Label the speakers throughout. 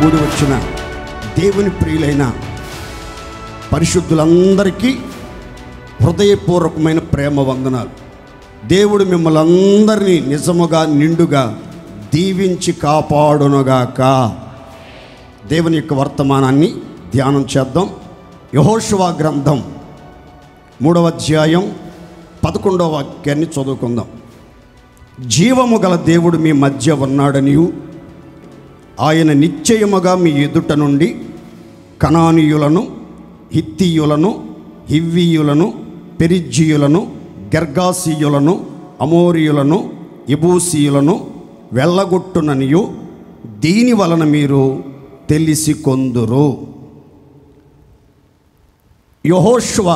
Speaker 1: కూడి వచ్చిన దేవుని ప్రియులైన పరిశుద్ధులందరికీ హృదయపూర్వకమైన ప్రేమ వందనాలు. దేవుడు మిమ్మల్ని అందరినీ నిజముగా నిండుగా దీవించి కాపాడునుగాక. దేవుని యొక్క వర్తమానాన్ని ధ్యానం చేద్దాం. యెహోషువ గ్రంథం 3వ అధ్యాయం 11వ వాక్యాన్ని చదువుకుందాం. జీవము గల దేవుడు మీ మధ్య ఉన్నాడనియు, ఆయన నిశ్చయముగా మీ ఎదుట నుండి కనానీయులను, హిత్తీయులను, హివ్వీయులను, పెరిజ్జీయులను, గెర్గాసీయులను, అమోరీయులను, యెబూసీయులను వెళ్ళగొట్టుననియు దీని వలన మీరు తెలిసి కొందురు. యెహోషువ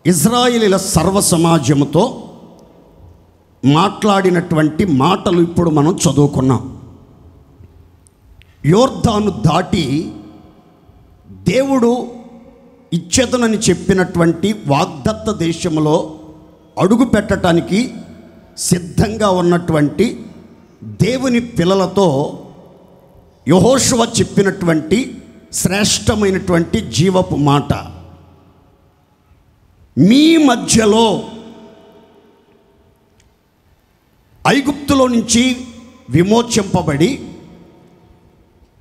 Speaker 1: ఇజ్రాయేలీల సర్వ సమాజముతో మాట్లాడినటువంటి మాటలు ఇప్పుడు మనం చదువుకున్నాం. యోర్దాను దాటి దేవుడు ఇచ్చేదనని చెప్పినటువంటి వాగ్దత్త దేశంలో అడుగు పెట్టడానికి సిద్ధంగా ఉన్నటువంటి దేవుని పిల్లలతో యెహోషువ చెప్పినటువంటి శ్రేష్టమైనటువంటి జీవపు మాట, మీ మధ్యలో ఐగుప్తులో నుంచి విమోచింపబడి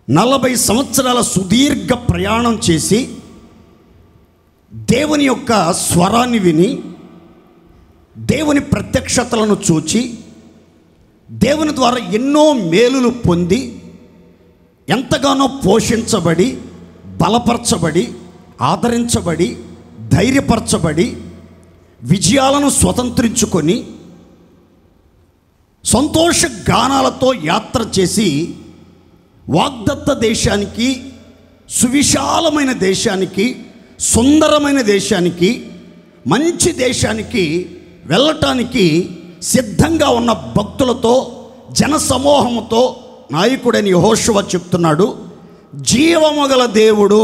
Speaker 1: 40 సంవత్సరాల సుదీర్ఘ ప్రయాణం చేసి దేవుని యొక్క స్వరాన్ని విని, దేవుని ప్రత్యక్షతలను చూచి, దేవుని ద్వారా ఎన్నో మేలులు పొంది, ఎంతగానో పోషించబడి, బలపరచబడి, ఆదరించబడి, ధైర్యపరచబడి, విజయాలను స్వతంత్రించుకొని సంతోష గానాలతో యాత్ర చేసి వాగ్దత్త దేశానికి, సువిశాలమైన దేశానికి, సుందరమైన దేశానికి, మంచి దేశానికి వెళ్ళటానికి సిద్ధంగా ఉన్న భక్తులతో, జనసమూహంతో నాయకుడైన యెహోషువ చెప్తున్నాడు, జీవము గల దేవుడు,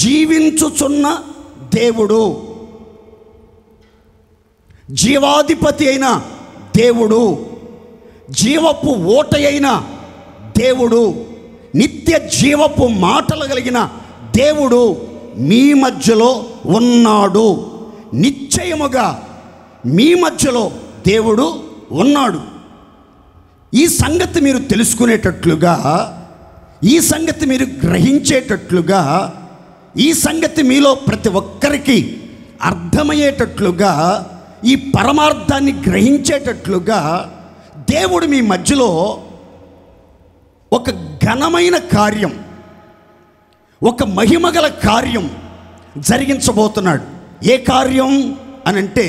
Speaker 1: జీవించుచున్న దేవుడు, జీవాధిపతి అయిన దేవుడు, జీవపు ఓట అయిన దేవుడు, నిత్య జీవపు మాటలు కలిగిన దేవుడు మీ మధ్యలో ఉన్నాడు. నిశ్చయముగా మీ మధ్యలో దేవుడు ఉన్నాడు. ఈ సంగతి మీరు తెలుసుకునేటట్లుగా, ఈ సంగతి మీరు గ్రహించేటట్లుగా, ఈ సంగతి మీలో ప్రతి ఒక్కరికి అర్థమయ్యేటట్లుగా, ఈ పరమార్థాన్ని గ్రహించేటట్లుగా దేవుడు మీ మధ్యలో ఒక ఘనమైన కార్యం, ఒక మహిమగల కార్యం జరిగించబోతున్నాడు. ఏ కార్యం అనంటే,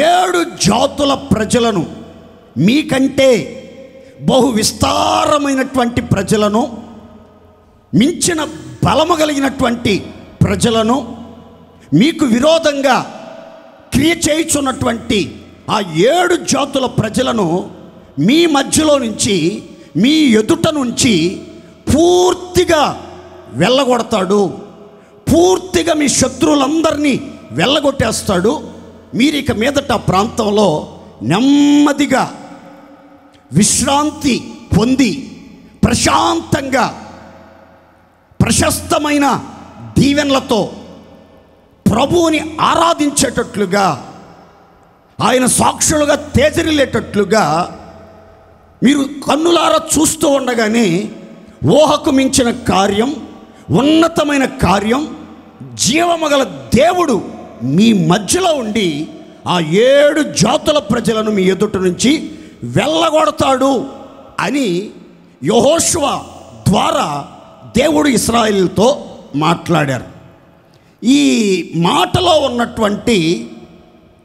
Speaker 1: 7 జాతుల ప్రజలను, మీకంటే బహు విస్తారమైనటువంటి ప్రజలను, మించిన బలము కలిగినటువంటి ప్రజలను, మీకు విరోధంగా క్రియ చేయుచున్నటువంటి ఆ 7 జాతుల ప్రజలను మీ మధ్యలో నుంచి, మీ ఎదుట నుంచి పూర్తిగా వెళ్ళగొడతాడు. పూర్తిగా మీ శత్రువులందరినీ వెళ్ళగొట్టేస్తాడు. మీరు ఇక మీదట ఆ ప్రాంతంలో నెమ్మదిగా విశ్రాంతి పొంది ప్రశాంతంగా ప్రశస్తమైన దీవెనలతో ప్రభువుని ఆరాధించేటట్లుగా, ఆయన సాక్షులుగా తేజరిల్లేటట్లుగా మీరు కన్నులారా చూస్తూ ఉండగానే ఊహకు మించిన కార్యం, ఉన్నతమైన కార్యం, జీవమగల దేవుడు మీ మధ్యలో ఉండి ఆ 7 జాతుల ప్రజలను మీ ఎదుట నుంచి వెళ్ళగొడతాడు అని యెహోషువ ద్వారా దేవుడు ఇశ్రాయేలుతో మాట్లాడారు. ఈ మాటలో ఉన్నటువంటి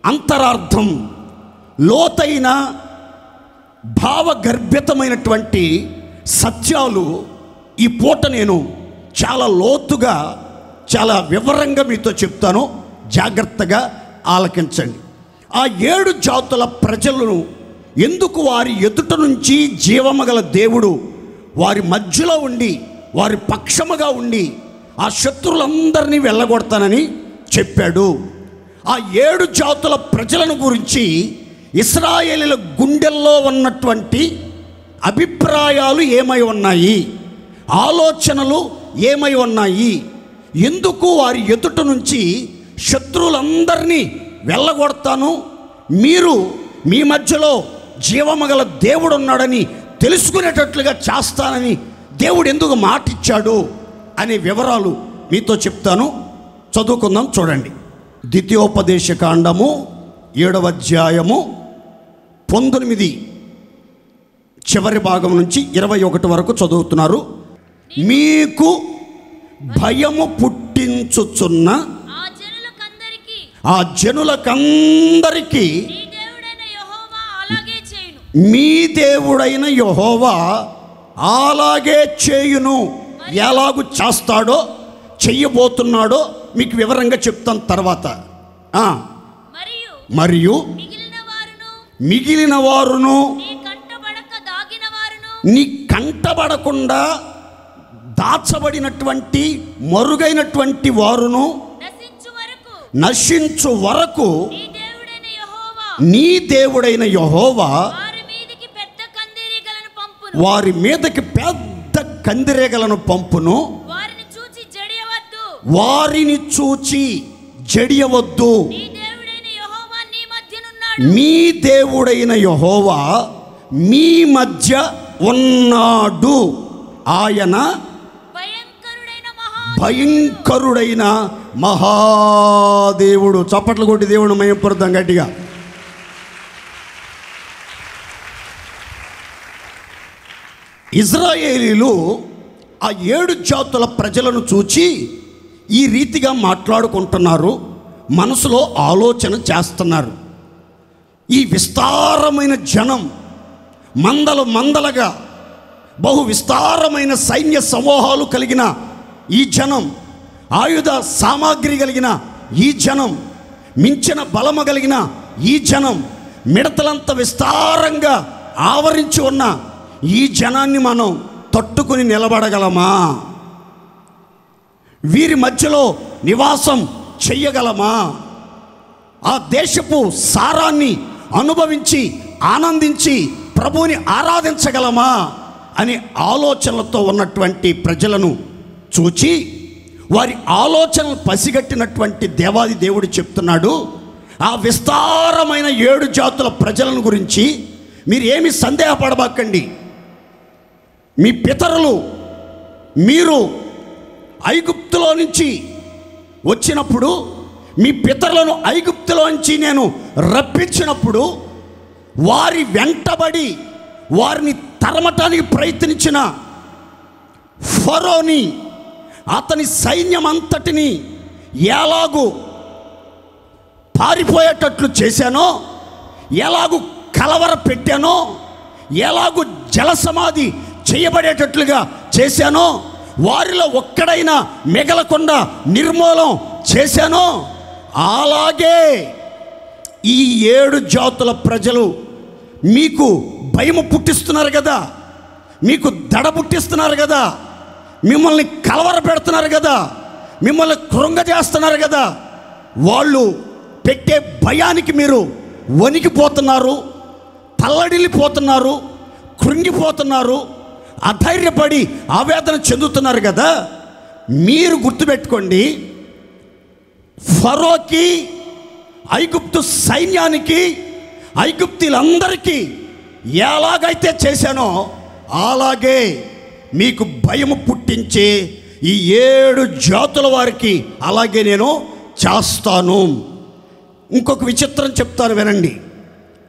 Speaker 1: అంతరార్థం, లోతైన భావగర్భితమైనటువంటి సత్యాలు ఈ పూట నేను చాలా లోతుగా, చాలా వివరంగా మీతో చెప్తాను. జాగ్రత్తగా ఆలకించండి. ఆ 7 జాతుల ప్రజలను ఎందుకు వారి ఎదుట నుంచి జీవమగల దేవుడు వారి మధ్యలో ఉండి, వారి పక్షముగా ఉండి ఆ శత్రువులందరినీ వెళ్ళగొడతానని చెప్పాడు. ఆ 7 జాతుల ప్రజలను గురించి ఇశ్రాయేలీల గుండెల్లో ఉన్నటువంటి అభిప్రాయాలు ఏమై ఉన్నాయి, ఆలోచనలు ఏమై ఉన్నాయి, ఎందుకు వారి ఎదుట నుంచి శత్రువులందరినీ వెళ్ళగొడతాను, మీరు మీ మధ్యలో జీవమగల దేవుడు ఉన్నాడని తెలుసుకునేటట్లుగా చేస్తానని దేవుడు ఎందుకు మాటిచ్చాడు అనే వివరాలు మీతో చెప్తాను. చదువుకుందాం, చూడండి. ద్వితీయోపదేశ కాండము 7వ అధ్యాయము 19 చివరి భాగం నుంచి 21 వరకు చదువుతున్నారు. మీకు భయము పుట్టించుచున్న ఆ జనులకందరికీ మీ దేవుడైన యెహోవా అలాగే చేయును. ఎలాగూ చేస్తాడో చెయ్యబోతున్నాడో మీకు వివరంగా చెప్తాను తర్వాత. మరియు మిగిలిన వారును నీ కంటబడకుండా దాచబడినటువంటి మరుగైనటువంటి వారును నశించు వరకు నీ దేవుడైన యెహోవా వారి మీదకి పెద్ద కందిరేగలను పంపును. వారిని చూచి జడియవద్దు. మీ దేవుడైన యెహోవా మీ మధ్య ఉన్నాడు. ఆయన భయంకరుడైన మహాదేవుడు. చప్పట్లు కొట్టి దేవుడు మయంపరుద్దాం గట్టిగా. ఇజ్రాయేలీలు ఆ 7 జాతుల ప్రజలను చూచి ఈ రీతిగా మాట్లాడుకుంటున్నారు, మనసులో ఆలోచన చేస్తున్నారు. ఈ విస్తారమైన జనం, మందలుగా బహు విస్తారమైన సైన్య సమూహాలు కలిగిన ఈ జనం, ఆయుధ సామాగ్రి కలిగిన ఈ జనం, మించిన బలము కలిగిన ఈ జనం, మిడతలంత విస్తారంగా ఆవరించి ఉన్న ఈ జనాన్ని మనం తట్టుకుని నిలబడగలమా? వీరి మధ్యలో నివాసం చెయ్యగలమా? ఆ దేశపు సారాన్ని అనుభవించి ఆనందించి ప్రభువుని ఆరాధించగలమా అనే ఆలోచనలతో ఉన్నటువంటి ప్రజలను చూచి వారి ఆలోచనలు పసిగట్టినటువంటి దేవాది దేవుడు చెప్తున్నాడు, ఆ విస్తారమైన 7 జాతుల ప్రజలను గురించి మీరు ఏమి సందేహపడబాకండి. మీ పితరులు మీరు ఐగుప్తులో నుంచి వచ్చినప్పుడు, మీ పితరులను ఐగుప్తులో నుంచి నేను రప్పించినప్పుడు వారి వెంటబడి వారిని తరమటానికి ప్రయత్నించిన ఫరోని, అతని సైన్యం అంతటిని ఎలాగూ పారిపోయేటట్లు చేశానో, ఎలాగూ కలవర పెట్టానో, ఎలాగూ జలసమాధి చేయబడేటట్లుగా చేశానో, వారిలో ఒక్కడైనా మిగలకుండా నిర్మూలం చేశానో, అలాగే ఈ 7 జాతుల ప్రజలు మీకు భయము పుట్టిస్తున్నారు కదా, మీకు దడ పుట్టిస్తున్నారు కదా, మిమ్మల్ని కలవర పెడుతున్నారు కదా, మిమ్మల్ని కృంగజేస్తున్నారు కదా. వాళ్ళు పెట్టే భయానికి మీరు వణికిపోతున్నారు, తల్లడిల్లిపోతున్నారు, కృంగిపోతున్నారు, అధైర్యపడి ఆవేదన చెందుతున్నారు కదా. మీరు గుర్తుపెట్టుకోండి, ఫరోకి, ఐగుప్తు సైన్యానికి, ఐగుప్తీలందరికీ ఎలాగైతే చేశానో అలాగే మీకు భయము పుట్టించే ఈ 7 జాతుల వారికి అలాగే నేను చేస్తాను. ఇంకొక విచిత్రం చెప్తాను వినండి.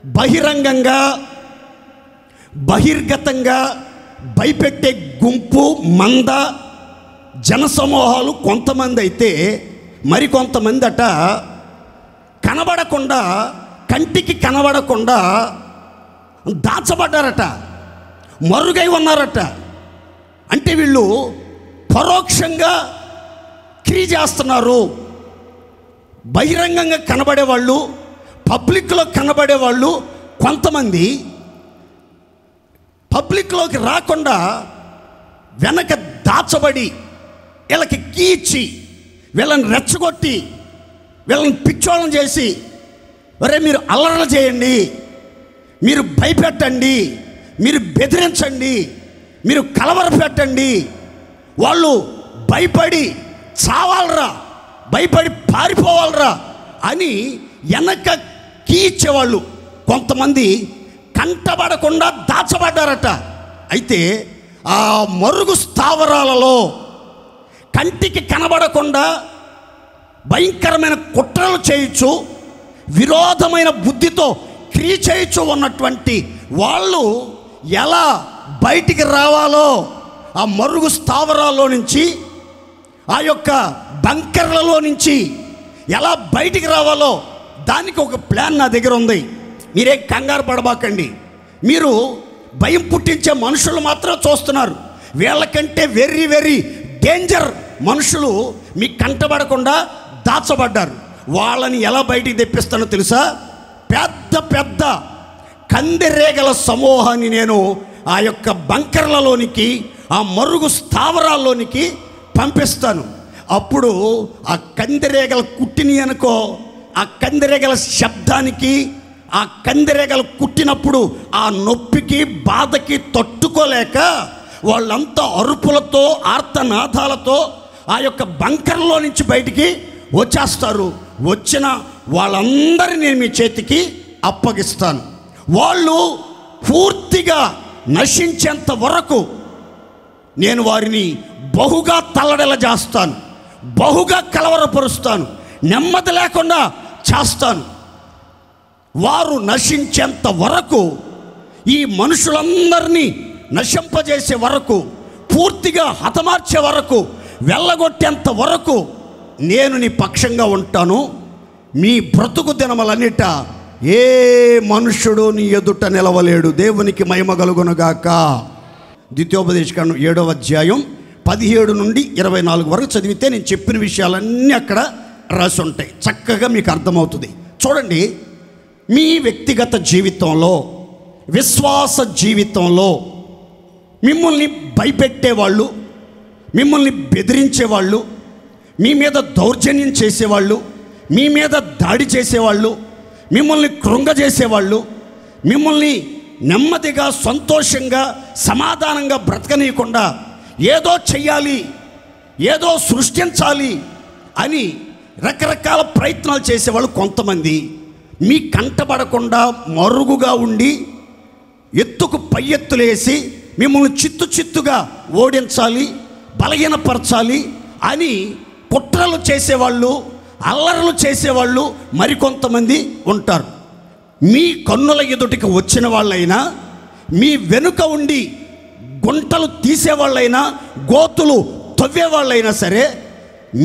Speaker 1: బహిరంగంగా బహిర్గతంగా భయపెట్టే గుంపు, మంద, జనసమూహాలు కొంతమంది అయితే, మరికొంతమంది అట కనబడకుండా, కంటికి కనబడకుండా దాచబడ్డారట, మరుగై ఉన్నారట. అంటే వీళ్ళు పరోక్షంగా క్రియ చేస్తున్నారు. బహిరంగంగా కనబడేవాళ్ళు, పబ్లిక్లో కనబడేవాళ్ళు కొంతమంది పబ్లిక్లోకి రాకుండా వెనక దాచబడి వీళ్ళకి కీచి వీళ్ళని రెచ్చగొట్టి వీళ్ళని పిచ్చోళ్ళని చేసి, ఒరే మీరు అల్లర్లు చేయండి, మీరు భయపెట్టండి, మీరు బెదిరించండి, మీరు కలవరపెట్టండి, వాళ్ళు భయపడి చావాలరా, భయపడి పారిపోవాలరా అని వెనక కీ ఇచ్చేవాళ్ళు. కొంతమంది కంటబడకుండా దాచబడ్డారట. అయితే ఆ మరుగు స్థావరాలలో కంటికి కనబడకుండా భయంకరమైన కుట్రలు చేయొచ్చు, విరోధమైన బుద్ధితో క్రియ చేయొచ్చు ఉన్నటువంటి వాళ్ళు ఎలా బయటికి రావాలో, ఆ మరుగు స్థావరాల్లో నుంచి, ఆ యొక్క బంకర్లలో నుంచి ఎలా బయటికి రావాలో దానికి ఒక ప్లాన్ నా దగ్గర ఉంది. మీరేం కంగారు పడబాకండి. మీరు భయం పుట్టించే మనుషులు మాత్రం చూస్తున్నారు. వీళ్ళకంటే వెరీ వెరీ డేంజర్ మనుషులు మీ కంటబడకుండా దాచబడ్డారు. వాళ్ళని ఎలా బయటికి తెప్పిస్తానో తెలుసా? పెద్ద పెద్ద కందిరేగల సమూహాన్ని నేను ఆ యొక్క బంకర్లలోనికి, ఆ మరుగు స్థావరాల్లోనికి పంపిస్తాను. అప్పుడు ఆ కందిరేగల కుట్టిని అనుకో, ఆ కందిరేగల శబ్దానికి, ఆ కందిరేగలు కుట్టినప్పుడు ఆ నొప్పికి బాధకి తట్టుకోలేక వాళ్ళంతా అరుపులతో ఆర్తనాదాలతో ఆ యొక్క బంకర్లో నుంచి బయటికి వచ్చేస్తారు. వచ్చిన వాళ్ళందరినీ నేను మీ చేతికి అప్పగిస్తాను. వాళ్ళు పూర్తిగా నశించేంత వరకు నేను వారిని బహుగా తల్లడెల చేస్తాను, బహుగా కలవరపరుస్తాను, నెమ్మది లేకుండా చేస్తాను. వారు నశించేంత వరకు, ఈ మనుషులందరినీ నశింపజేసే వరకు, పూర్తిగా హతమార్చే వరకు, వెళ్ళగొట్టేంత వరకు నేను నీ పక్షంగా ఉంటాను. మీ బ్రతుకు దినములన్నిట ఏ మనుషుడు నీ ఎదుట నిలవలేడు. దేవునికి మహిమ కలుగునుగాక. ద్వితీయోపదేశకాండం 7వ అధ్యాయం 17 నుండి 24 వరకు చదివితే నేను చెప్పిన విషయాలన్నీ అక్కడ రాసి ఉంటాయి. చక్కగా మీకు అర్థమవుతుంది. చూడండి, మీ వ్యక్తిగత జీవితంలో, విశ్వాస జీవితంలో మిమ్మల్ని భయపెట్టేవాళ్ళు, మిమ్మల్ని బెదిరించేవాళ్ళు, మీ మీద దౌర్జన్యం చేసేవాళ్ళు, మీ మీద దాడి చేసేవాళ్ళు, మిమ్మల్ని కృంగజేసేవాళ్ళు, మిమ్మల్ని నెమ్మదిగా సంతోషంగా సమాధానంగా బ్రతకనీయకుండా ఏదో చెయ్యాలి, ఏదో సృష్టించాలి అని రకరకాల ప్రయత్నాలు చేసేవాళ్ళు కొంతమంది మీ కంటబడకుండా మరుగుగా ఉండి ఎత్తుకు పై ఎత్తులేసి మిమ్మల్ని చిత్తుగా ఓడించాలి, బలహీనపరచాలి అని కుట్రలు చేసేవాళ్ళు, అల్లర్లు చేసేవాళ్ళు మరికొంతమంది ఉంటారు. మీ కన్నుల ఎదుటికి వచ్చిన వాళ్ళైనా, మీ వెనుక ఉండి గుంటలు తీసేవాళ్ళైనా, గోతులు తవ్వేవాళ్ళైనా సరే,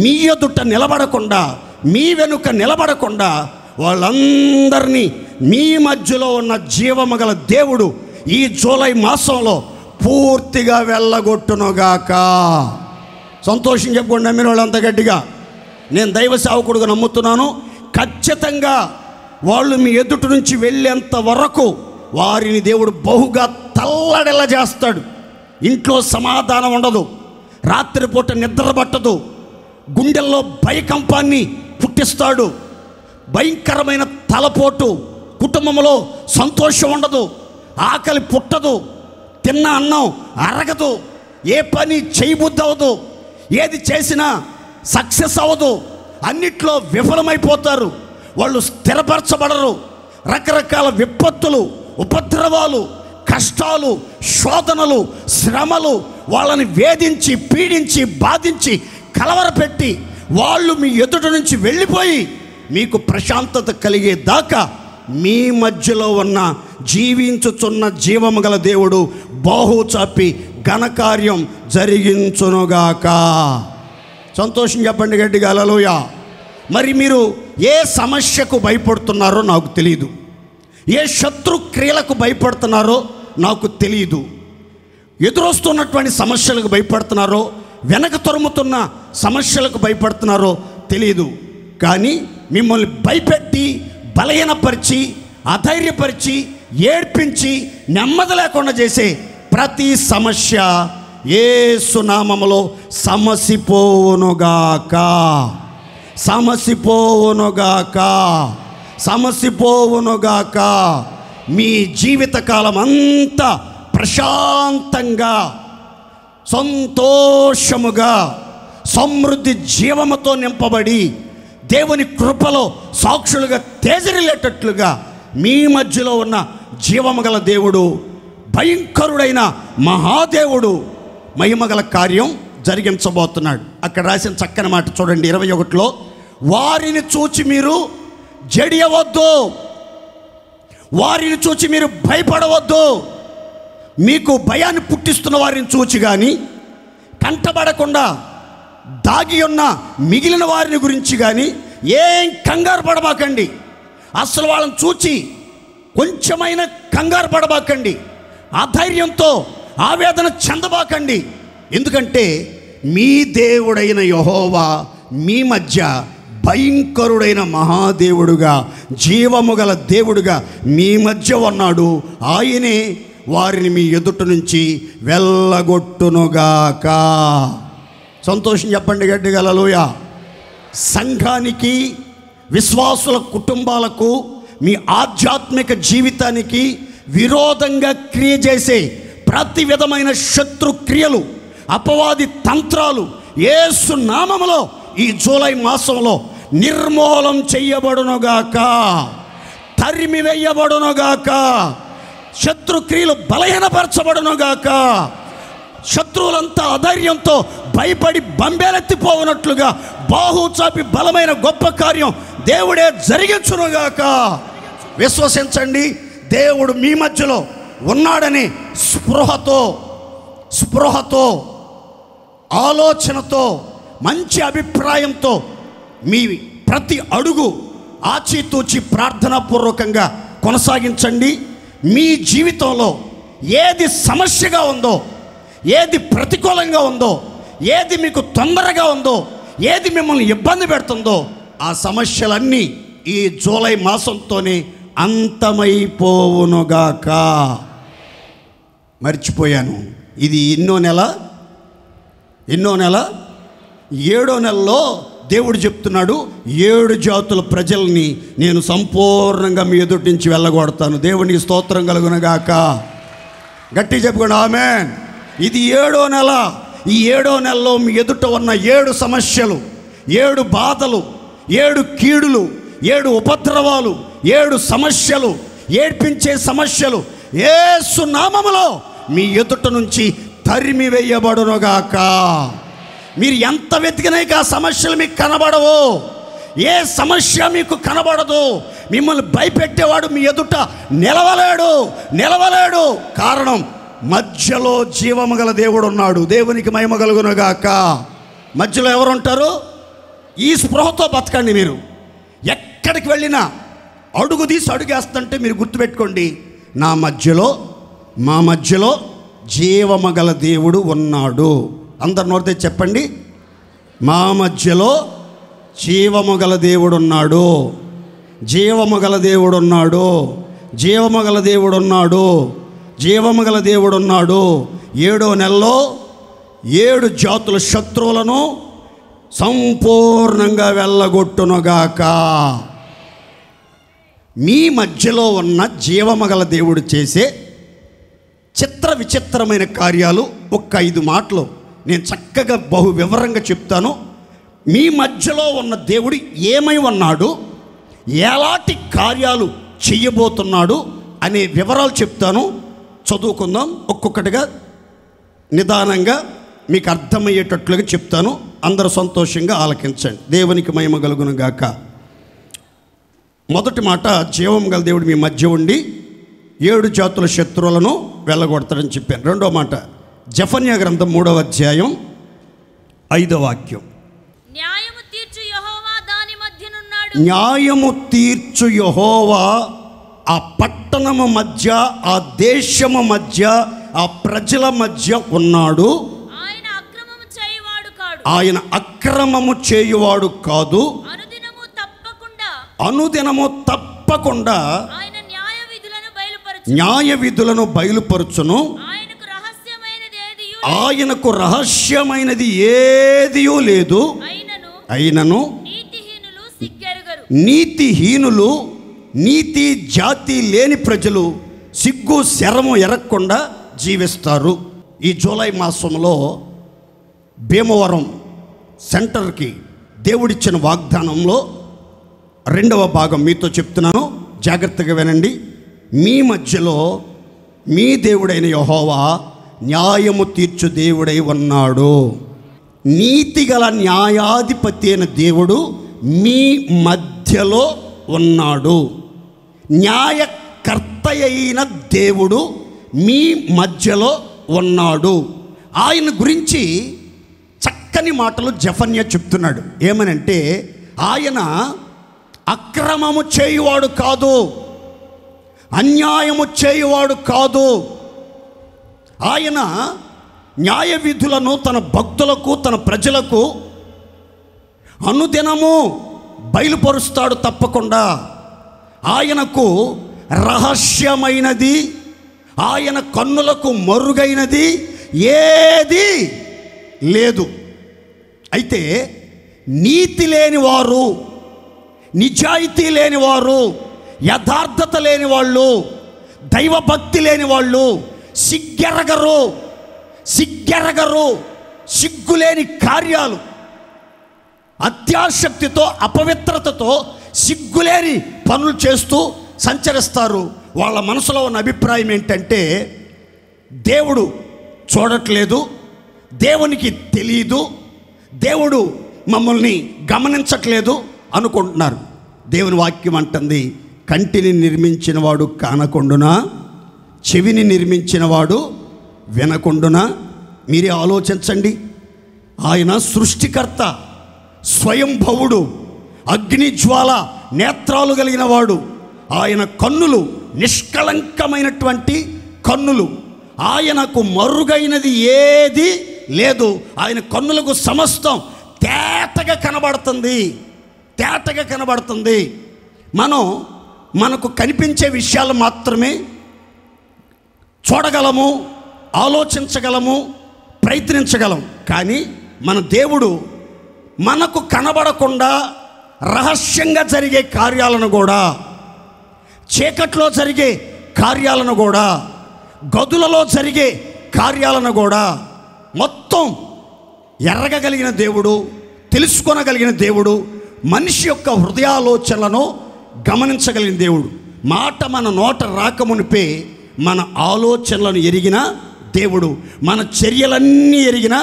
Speaker 1: మీ ఎదుట నిలబడకుండా, మీ వెనుక నిలబడకుండా వాళ్ళందరినీ మీ మధ్యలో ఉన్న జీవమగల దేవుడు ఈ జూలై మాసంలో పూర్తిగా వెళ్ళగొట్టునుగాక. సంతోషం చెప్పుకోండి మీరు వాళ్ళంత గట్టిగా. నేను దైవ సేవకుడుగా నమ్ముతున్నాను. ఖచ్చితంగా వాళ్ళు మీ ఎదుటి నుంచి వెళ్ళేంత వరకు వారిని దేవుడు బహుగా తల్లడెల చేస్తాడు. ఇంట్లో సమాధానం ఉండదు, రాత్రిపూట నిద్ర పట్టదు, గుండెల్లో భయకంపాన్ని పుట్టిస్తాడు, భయంకరమైన తలపోటు, కుటుంబంలో సంతోషం ఉండదు, ఆకలి పుట్టదు, తిన్న అన్నం అరగదు, ఏ పని చేయబుద్ధి అవ్వదు, ఏది చేసినా సక్సెస్ అవ్వదు, అన్నిట్లో విఫలమైపోతారు, వాళ్ళు స్థిరపరచబడరు. రకరకాల విపత్తులు, ఉపద్రవాలు, కష్టాలు, శోధనలు, శ్రమలు వాళ్ళని వేధించి, పీడించి, బాధించి, కలవరపెట్టి వాళ్ళు మీ ఎదుట నుంచి వెళ్ళిపోయి మీకు ప్రశాంతత కలిగేదాకా మీ మధ్యలో ఉన్న జీవించుచున్న జీవము గల దేవుడు బాహు చాపి ఘనకార్యం జరిగించునుగాక. సంతోషం చెప్పండి గట్టిగా హల్లెలూయా. మరి మీరు ఏ సమస్యకు భయపడుతున్నారో నాకు తెలియదు, ఏ శత్రు క్రియలకు భయపడుతున్నారో నాకు తెలియదు, ఎదురొస్తున్నటువంటి సమస్యలకు భయపడుతున్నారో, వెనక తరుముతున్న సమస్యలకు భయపడుతున్నారో తెలియదు. కానీ మిమ్మల్ని భయపెట్టి, బలహీనపరిచి, అధైర్యపరిచి, ఏడ్పించి, నెమ్మది లేకుండా చేసే ప్రతి సమస్య యేసు నామములో సమసిపోవునుగాక, సమసిపోవునుగాక, సమసిపోవునుగాక. మీ జీవితకాలం అంతా ప్రశాంతంగా, సంతోషముగా, సమృద్ధి జీవముతో నింపబడి దేవుని కృపలో సాక్షులుగా తేజరిల్లేటట్లుగా మీ మధ్యలో ఉన్న జీవము గల దేవుడు, భయంకరుడైన మహాదేవుడు మహిమగల కార్యం జరిగించబోతున్నాడు. అక్కడ రాసిన చక్కని మాట చూడండి 21లో, వారిని చూచి మీరు జడియవద్దు, వారిని చూచి మీరు భయపడవద్దు. మీకు భయాన్ని పుట్టిస్తున్న వారిని చూచి కానీ, కంటబడకుండా దాగి ఉన్న మిగిలిన వారిని గురించి కానీ ఏం కంగారు పడబాకండి. అసలు వాళ్ళని చూచి కొంచెమైన కంగారు పడబాకండి, అధైర్యంతో ఆవేదన చెందబాకండి. ఎందుకంటే మీ దేవుడైన యెహోవా మీ మధ్య భయంకరుడైన మహాదేవుడుగా, జీవము గల దేవుడుగా మీ మధ్య ఉన్నాడు. ఆయనే వారిని మీ ఎదుట నుంచి వెళ్ళగొట్టునుగాక. సంతోషం చెప్పండి గట్టిగా హల్లెలూయా. సంఘానికి, విశ్వాసుల కుటుంబాలకు, మీ ఆధ్యాత్మిక జీవితానికి విరోధంగా క్రియ చేసే ప్రతి విధమైన శత్రు క్రియలు, అపవాది తంత్రాలు యేసు నామములో ఈ జూలై మాసంలో నిర్మూలం చెయ్యబడునుగాక, తరిమి వేయబడునుగాక, శత్రుక్రియలు బలహీనపరచబడునుగాక. శత్రువులంతా అధైర్యంతో భయపడి బంబేలెత్తిపోవునట్లుగా బాహు చాపి బలమైన గొప్ప కార్యం దేవుడే జరిగించునుగాక. విశ్వసించండి, దేవుడు మీ మధ్యలో ఉన్నాడని స్పృహతో ఆలోచనతో మంచి అభిప్రాయంతో మీ ప్రతి అడుగు ఆచితూచి ప్రార్థనాపూర్వకంగా కొనసాగించండి. మీ జీవితంలో ఏది సమస్యగా ఉందో, ఏది ప్రతికూలంగా ఉందో, ఏది మీకు తొందరగా ఉందో, ఏది మిమ్మల్ని ఇబ్బంది పెడుతుందో ఆ సమస్యలన్నీ ఈ జూలై మాసంతోనే అంతమైపోవునుగాక. మర్చిపోయాను, ఇది ఎన్నో నెల 7వ నెలలో దేవుడు చెప్తున్నాడు, 7 జాతుల ప్రజల్ని నేను సంపూర్ణంగా మీ ఎదుటి నుంచి వెళ్ళగొడతాను. దేవునికి స్తోత్రం కలుగునుగాక. గట్టి చెప్పుకోండి ఆమేన్. ఇది 7వ నెల. ఈ 7వ నెలలో మీ ఎదుట ఉన్న 7 సమస్యలు, 7 బాధలు, 7 కీడులు, 7 ఉపద్రవాలు, 7 సమస్యలు, ఏడ్పించే సమస్యలు యేసు నామములో మీ ఎదుట నుంచి తరిమి వేయబడునుగాక. మీరు ఎంత వెతికినాక ఆ సమస్యలు మీకు కనబడవు. ఏ సమస్య మీకు కనబడదు. మిమ్మల్ని భయపెట్టేవాడు మీ ఎదుట నిలవలేడు. కారణం, మధ్యలో జీవము గల దేవుడు ఉన్నాడు. దేవునికి మహిమ కలుగునుగాక. మధ్యలో ఎవరుంటారు? ఈ స్పృహతో బతకండి. మీరు ఎక్కడికి వెళ్ళినా అడుగు తీసి అడుగేస్తుంటే మీరు గుర్తుపెట్టుకోండి, మా మధ్యలో జీవము గల దేవుడు ఉన్నాడు. అందరు నోడితే చెప్పండి, మా మధ్యలో జీవము గల దేవుడు ఉన్నాడు. జీవము గల దేవుడు ఉన్నాడు. జీవము గల దేవుడు ఉన్నాడు. జీవము గల దేవుడు ఉన్నాడు. 7వ నెలలో 7 జాతుల శత్రువులను సంపూర్ణంగా వెళ్ళగొట్టునుగాక. మీ మధ్యలో ఉన్న జీవము గల దేవుడు చేసే చిత్ర విచిత్రమైన కార్యాలు ఒక్క 5 మాటలు నేను చక్కగా బహు వివరంగా చెప్తాను. మీ మధ్యలో ఉన్న దేవుడు ఏమై ఉన్నాడు, ఎలాంటి కార్యాలు చెయ్యబోతున్నాడు అనే వివరాలు చెప్తాను. చదువుకుందాం. ఒక్కొక్కటిగా నిదానంగా మీకు అర్థమయ్యేటట్లుగా చెప్తాను. అందరూ సంతోషంగా ఆలకించండి. దేవునికి మహిమ కలుగునుగాక. మొదటి మాట, జీవం గల దేవుడు మీ మధ్య ఉండి 7 జాతుల శత్రువులను వెళ్ళగొడతాడని చెప్పాను. రెండో మాట, జెఫన్యా గ్రంథం 3వ అధ్యాయం 5వ వాక్యం.
Speaker 2: న్యాయము తీర్చు యెహోవా దాని మధ్యనున్నాడు.
Speaker 1: న్యాయము తీర్చు యెహోవా ఆ పట్టణము మధ్య, ఆ దేశము మధ్య, ఆ ప్రజల మధ్య ఉన్నాడు.
Speaker 2: ఆయన అక్రమము చేయువాడు కాడు.
Speaker 1: ఆయన అక్రమము చేయువాడు కాదు. అనుదినము తప్పకుండా
Speaker 2: ఆయన
Speaker 1: న్యాయ విధులను బయలుపరచును. ఆయనకు రహస్యమైనది ఏదియూ లేదు. అయినను నీతిహీనులు, నీతి జాతి లేని ప్రజలు సిగ్గు శరము ఎరగకుండా జీవిస్తారు. ఈ జూలై మాసంలో భీమవరం సెంటర్కి దేవుడిచ్చిన వాగ్దానంలో 2వ భాగం మీతో చెప్తున్నాను, జాగ్రత్తగా వినండి. మీ మధ్యలో మీ దేవుడైన యెహోవా న్యాయము తీర్చు దేవుడై ఉన్నాడు. నీతిగల న్యాయాధిపతి అయిన దేవుడు మీ మధ్యలో ఉన్నాడు. న్యాయకర్త అయిన దేవుడు మీ మధ్యలో ఉన్నాడు. ఆయన గురించి చక్కని మాటలు జెఫన్యా చెప్తున్నాడు. ఏమనంటే, ఆయన అక్రమము చేయువాడు కాదు, అన్యాయము చేయువాడు కాదు. ఆయన న్యాయ విధులను తన భక్తులకు, తన ప్రజలకు అనుదినము బయలుపరుస్తాడు. తప్పకుండా ఆయనకు రహస్యమైనది, ఆయన కన్నులకు మరుగైనది ఏది లేదు. అయితే నీతి లేనివారు, నిజాయితీ లేనివారు, యథార్థత లేని వాళ్ళు, దైవభక్తి లేని వాళ్ళు, సిగ్గెరగరు, సిగ్గులేని కార్యాలు, అత్యాసక్తితో, అపవిత్రతతో సిగ్గులేని పనులు చేస్తూ సంచరిస్తారు. వాళ్ళ మనసులో ఉన్న అభిప్రాయం ఏంటంటే, దేవుడు చూడట్లేదు, దేవునికి తెలియదు, దేవుడు మమ్మల్ని గమనించట్లేదు అనుకుంటున్నారు. దేవుని వాక్యం అంటుంది, కంటిని నిర్మించినవాడు కానకుండునా, చెవిని నిర్మించినవాడు వినకుండునా. మీరే ఆలోచించండి. ఆయన సృష్టికర్త, స్వయంభవుడు, అగ్నిజ్వాల నేత్రాలు కలిగిన వాడు. ఆయన కన్నులు నిష్కళంకమైనటువంటి కన్నులు. ఆయనకు మరుగైనది ఏది లేదు. ఆయన కన్నులకు సమస్తం తేటగా కనబడుతుంది. మనకు కనిపించే విషయాలు మాత్రమే చూడగలము, ఆలోచించగలము, ప్రయత్నించగలం. కానీ మన దేవుడు మనకు కనబడకుండా రహస్యంగా జరిగే కార్యాలను కూడా, చీకట్లో జరిగే కార్యాలను కూడా, గదులలో జరిగే కార్యాలను కూడా మొత్తం ఎరగగలిగిన దేవుడు, తెలుసుకోనగలిగిన దేవుడు, మనిషి యొక్క హృదయాలోచనలను గమనించగలిగిన దేవుడు. మాట మన నోట రాకమునిపే మన ఆలోచనలను ఎరిగిన దేవుడు, మన చర్యలన్నీ ఎరిగిన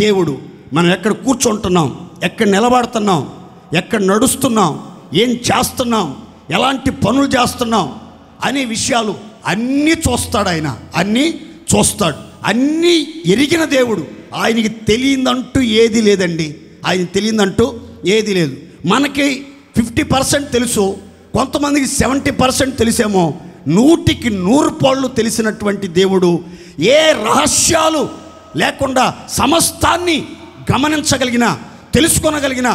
Speaker 1: దేవుడు. మనం ఎక్కడ కూర్చుంటున్నాం, ఎక్కడ నిలబడుతున్నాం, ఎక్కడ నడుస్తున్నాం, ఏం చేస్తున్నాం, ఎలాంటి పనులు చేస్తున్నాం అనే విషయాలు అన్నీ చూస్తాడు. ఆయన అన్నీ చూస్తాడు, అన్నీ ఎరిగిన దేవుడు. ఆయనకి తెలియదంటూ ఏది లేదండి. ఆయన తెలియదంటూ ఏది లేదు. మనకి 50% తెలుసు, కొంతమందికి 70% తెలిసేమో. 100కి 100 పాళ్ళు తెలిసినటువంటి దేవుడు, ఏ రహస్యాలు లేకుండా సమస్తాన్ని గమనించగలిగిన, తెలుసుకోనగలిగిన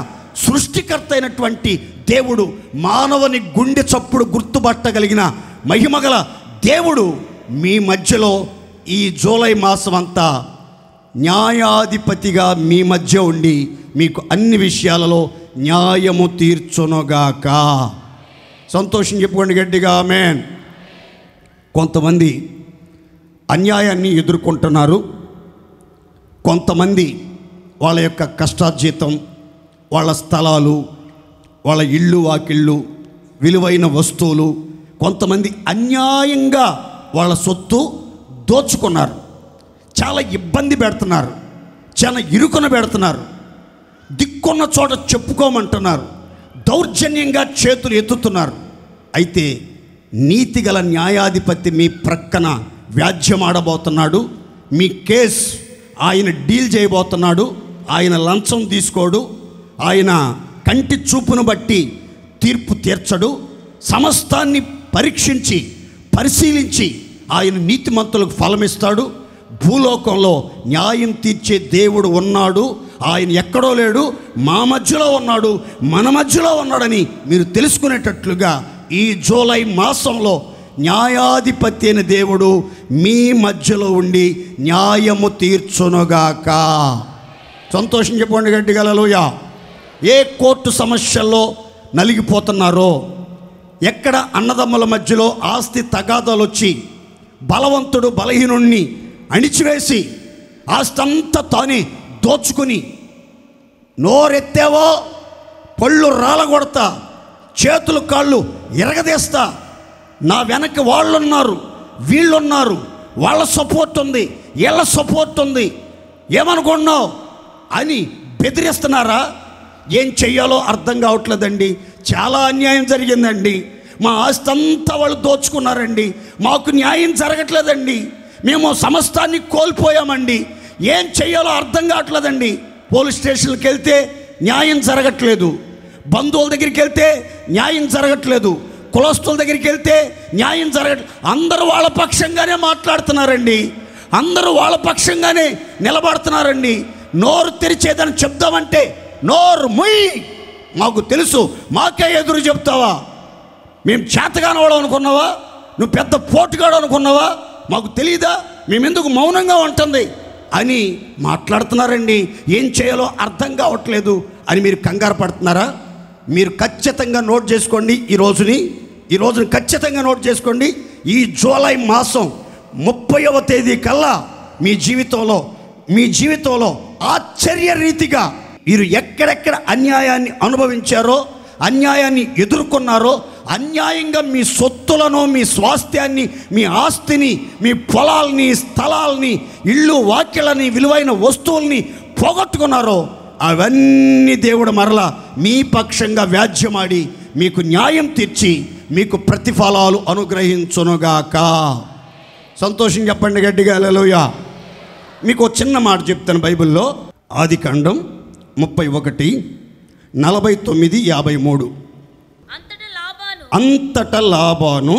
Speaker 1: సృష్టికర్త అయినటువంటి దేవుడు, మానవుని గుండె చప్పుడు గుర్తుపట్టగలిగిన మహిమగల దేవుడు మీ మధ్యలో ఈ జూలై మాసం అంతా న్యాయాధిపతిగా మీ మధ్య ఉండి మీకు అన్ని విషయాలలో న్యాయము తీర్చునుగాక. సంతోషం చెప్పుకోండి గట్టిగా, ఆమేన్. కొంతమంది అన్యాయాన్ని ఎదుర్కొంటున్నారు. కొంతమంది వాళ్ళ యొక్క కష్టార్జితం, వాళ్ళ స్థలాలు, వాళ్ళ ఇళ్ళు వాకిళ్ళు, విలువైన వస్తువులు, కొంతమంది అన్యాయంగా వాళ్ళ సొత్తు దోచుకున్నారు. చాలా ఇబ్బంది పెడుతున్నారు, చాలా ఇరుకున పెడుతున్నారు, దిక్కున్న చోట చెప్పుకోమంటున్నారు, దౌర్జన్యంగా చేతులు ఎత్తుతున్నారు. అయితే నీతిగల న్యాయాధిపతి మీ ప్రక్కన వ్యాజ్యమాడబోతున్నాడు. మీ కేస్ ఆయన డీల్ చేయబోతున్నాడు. ఆయన లంచం తీసుకోడు, ఆయన కంటి చూపును బట్టి తీర్పు తీర్చడు. సమస్తాన్ని పరీక్షించి పరిశీలించి ఆయన నీతిమంతులకు ఫలమిస్తాడు. భూలోకంలో న్యాయం తీర్చే దేవుడు ఉన్నాడు. ఆయన ఎక్కడో లేడు, మా మధ్యలో ఉన్నాడు, మన మధ్యలో ఉన్నాడని మీరు తెలుసుకునేటట్లుగా ఈ జూలై మాసంలో న్యాయాధిపతి అయిన దేవుడు మీ మధ్యలో ఉండి న్యాయము తీర్చునుగాక. సంతోషం చెప్పండి గట్టిగా హల్లెలూయా. ఏ కోర్టు సమస్యల్లో నలిగిపోతున్నారో, ఎక్కడ అన్నదమ్ముల మధ్యలో ఆస్తి తగాదాలు వచ్చి బలవంతుడు బలహీనుణ్ణి అణిచివేసి ఆస్తంతా తానే దోచుకుని, నోరెత్తావో పళ్ళు రాలగొడతా, చేతులు కాళ్ళు ఎరగదీస్తా, నా వెనక్కి వాళ్ళున్నారు, వీళ్ళున్నారు, వాళ్ళ సపోర్ట్ ఉంది, వీళ్ళ సపోర్ట్ ఉంది, ఏమనుకున్నావు అని బెదిరిస్తున్నారా? ఏం చెయ్యాలో అర్థం కావట్లేదండి. చాలా అన్యాయం జరిగిందండి. మా ఆస్తి అంతా వాళ్ళు దోచుకున్నారండి. మాకు న్యాయం జరగట్లేదండి. మేము సమస్తాన్ని కోల్పోయామండి. ఏం చెయ్యాలో అర్థం కావట్లేదండి. పోలీస్ స్టేషన్కి వెళ్తే న్యాయం జరగట్లేదు, బంధువుల దగ్గరికి వెళ్తే న్యాయం జరగట్లేదు, కులస్తుల దగ్గరికి వెళ్తే న్యాయం జరగట్లేదు. అందరూ వాళ్ళ పక్షంగానే మాట్లాడుతున్నారండి, అందరూ వాళ్ళ పక్షంగానే నిలబడుతున్నారండి. నోరు తెరిచేదని చెప్దామంటే నోరు ముయ్యి, మాకు తెలుసు, మాకే ఎదురు చెప్తావా? మేము చేతగానవాడు అనుకున్నావా? నువ్వు పెద్ద పోటుగాడు అనుకున్నావా? మాకు తెలియదా? మేమెందుకు మౌనంగా ఉంటుంది అని మాట్లాడుతున్నారండి. ఏం చేయాలో అర్థం కావట్లేదు అని మీరు కంగారు పడుతున్నారా? మీరు ఖచ్చితంగా నోట్ చేసుకోండి. ఈ రోజుని ఖచ్చితంగా నోట్ చేసుకోండి. ఈ జూలై మాసం 30వ తేదీ కల్లా మీ జీవితంలో ఆశ్చర్య రీతిగా మీరు ఎక్కడెక్కడ అన్యాయాన్ని అనుభవించారో, అన్యాయాన్ని ఎదుర్కొన్నారో, అన్యాయంగా మీ సొత్తులను, మీ స్వాస్థ్యాన్ని, మీ ఆస్తిని, మీ పొలాల్ని, స్థలాల్ని, ఇళ్ళు వాక్యాలని, విలువైన వస్తువుల్ని పోగొట్టుకున్నారో, అవన్నీ దేవుడు మరలా మీ పక్షంగా వ్యాజ్యమాడి మీకు న్యాయం తీర్చి మీకు ప్రతిఫలాలు అనుగ్రహించునుగాక. సంతోషం చెప్పండి గట్టిగా హల్లెలూయా. మీకు చిన్న మాట చెప్తాను. బైబిల్లో ఆదికాండం 31:49-53. అంతటా లాబాను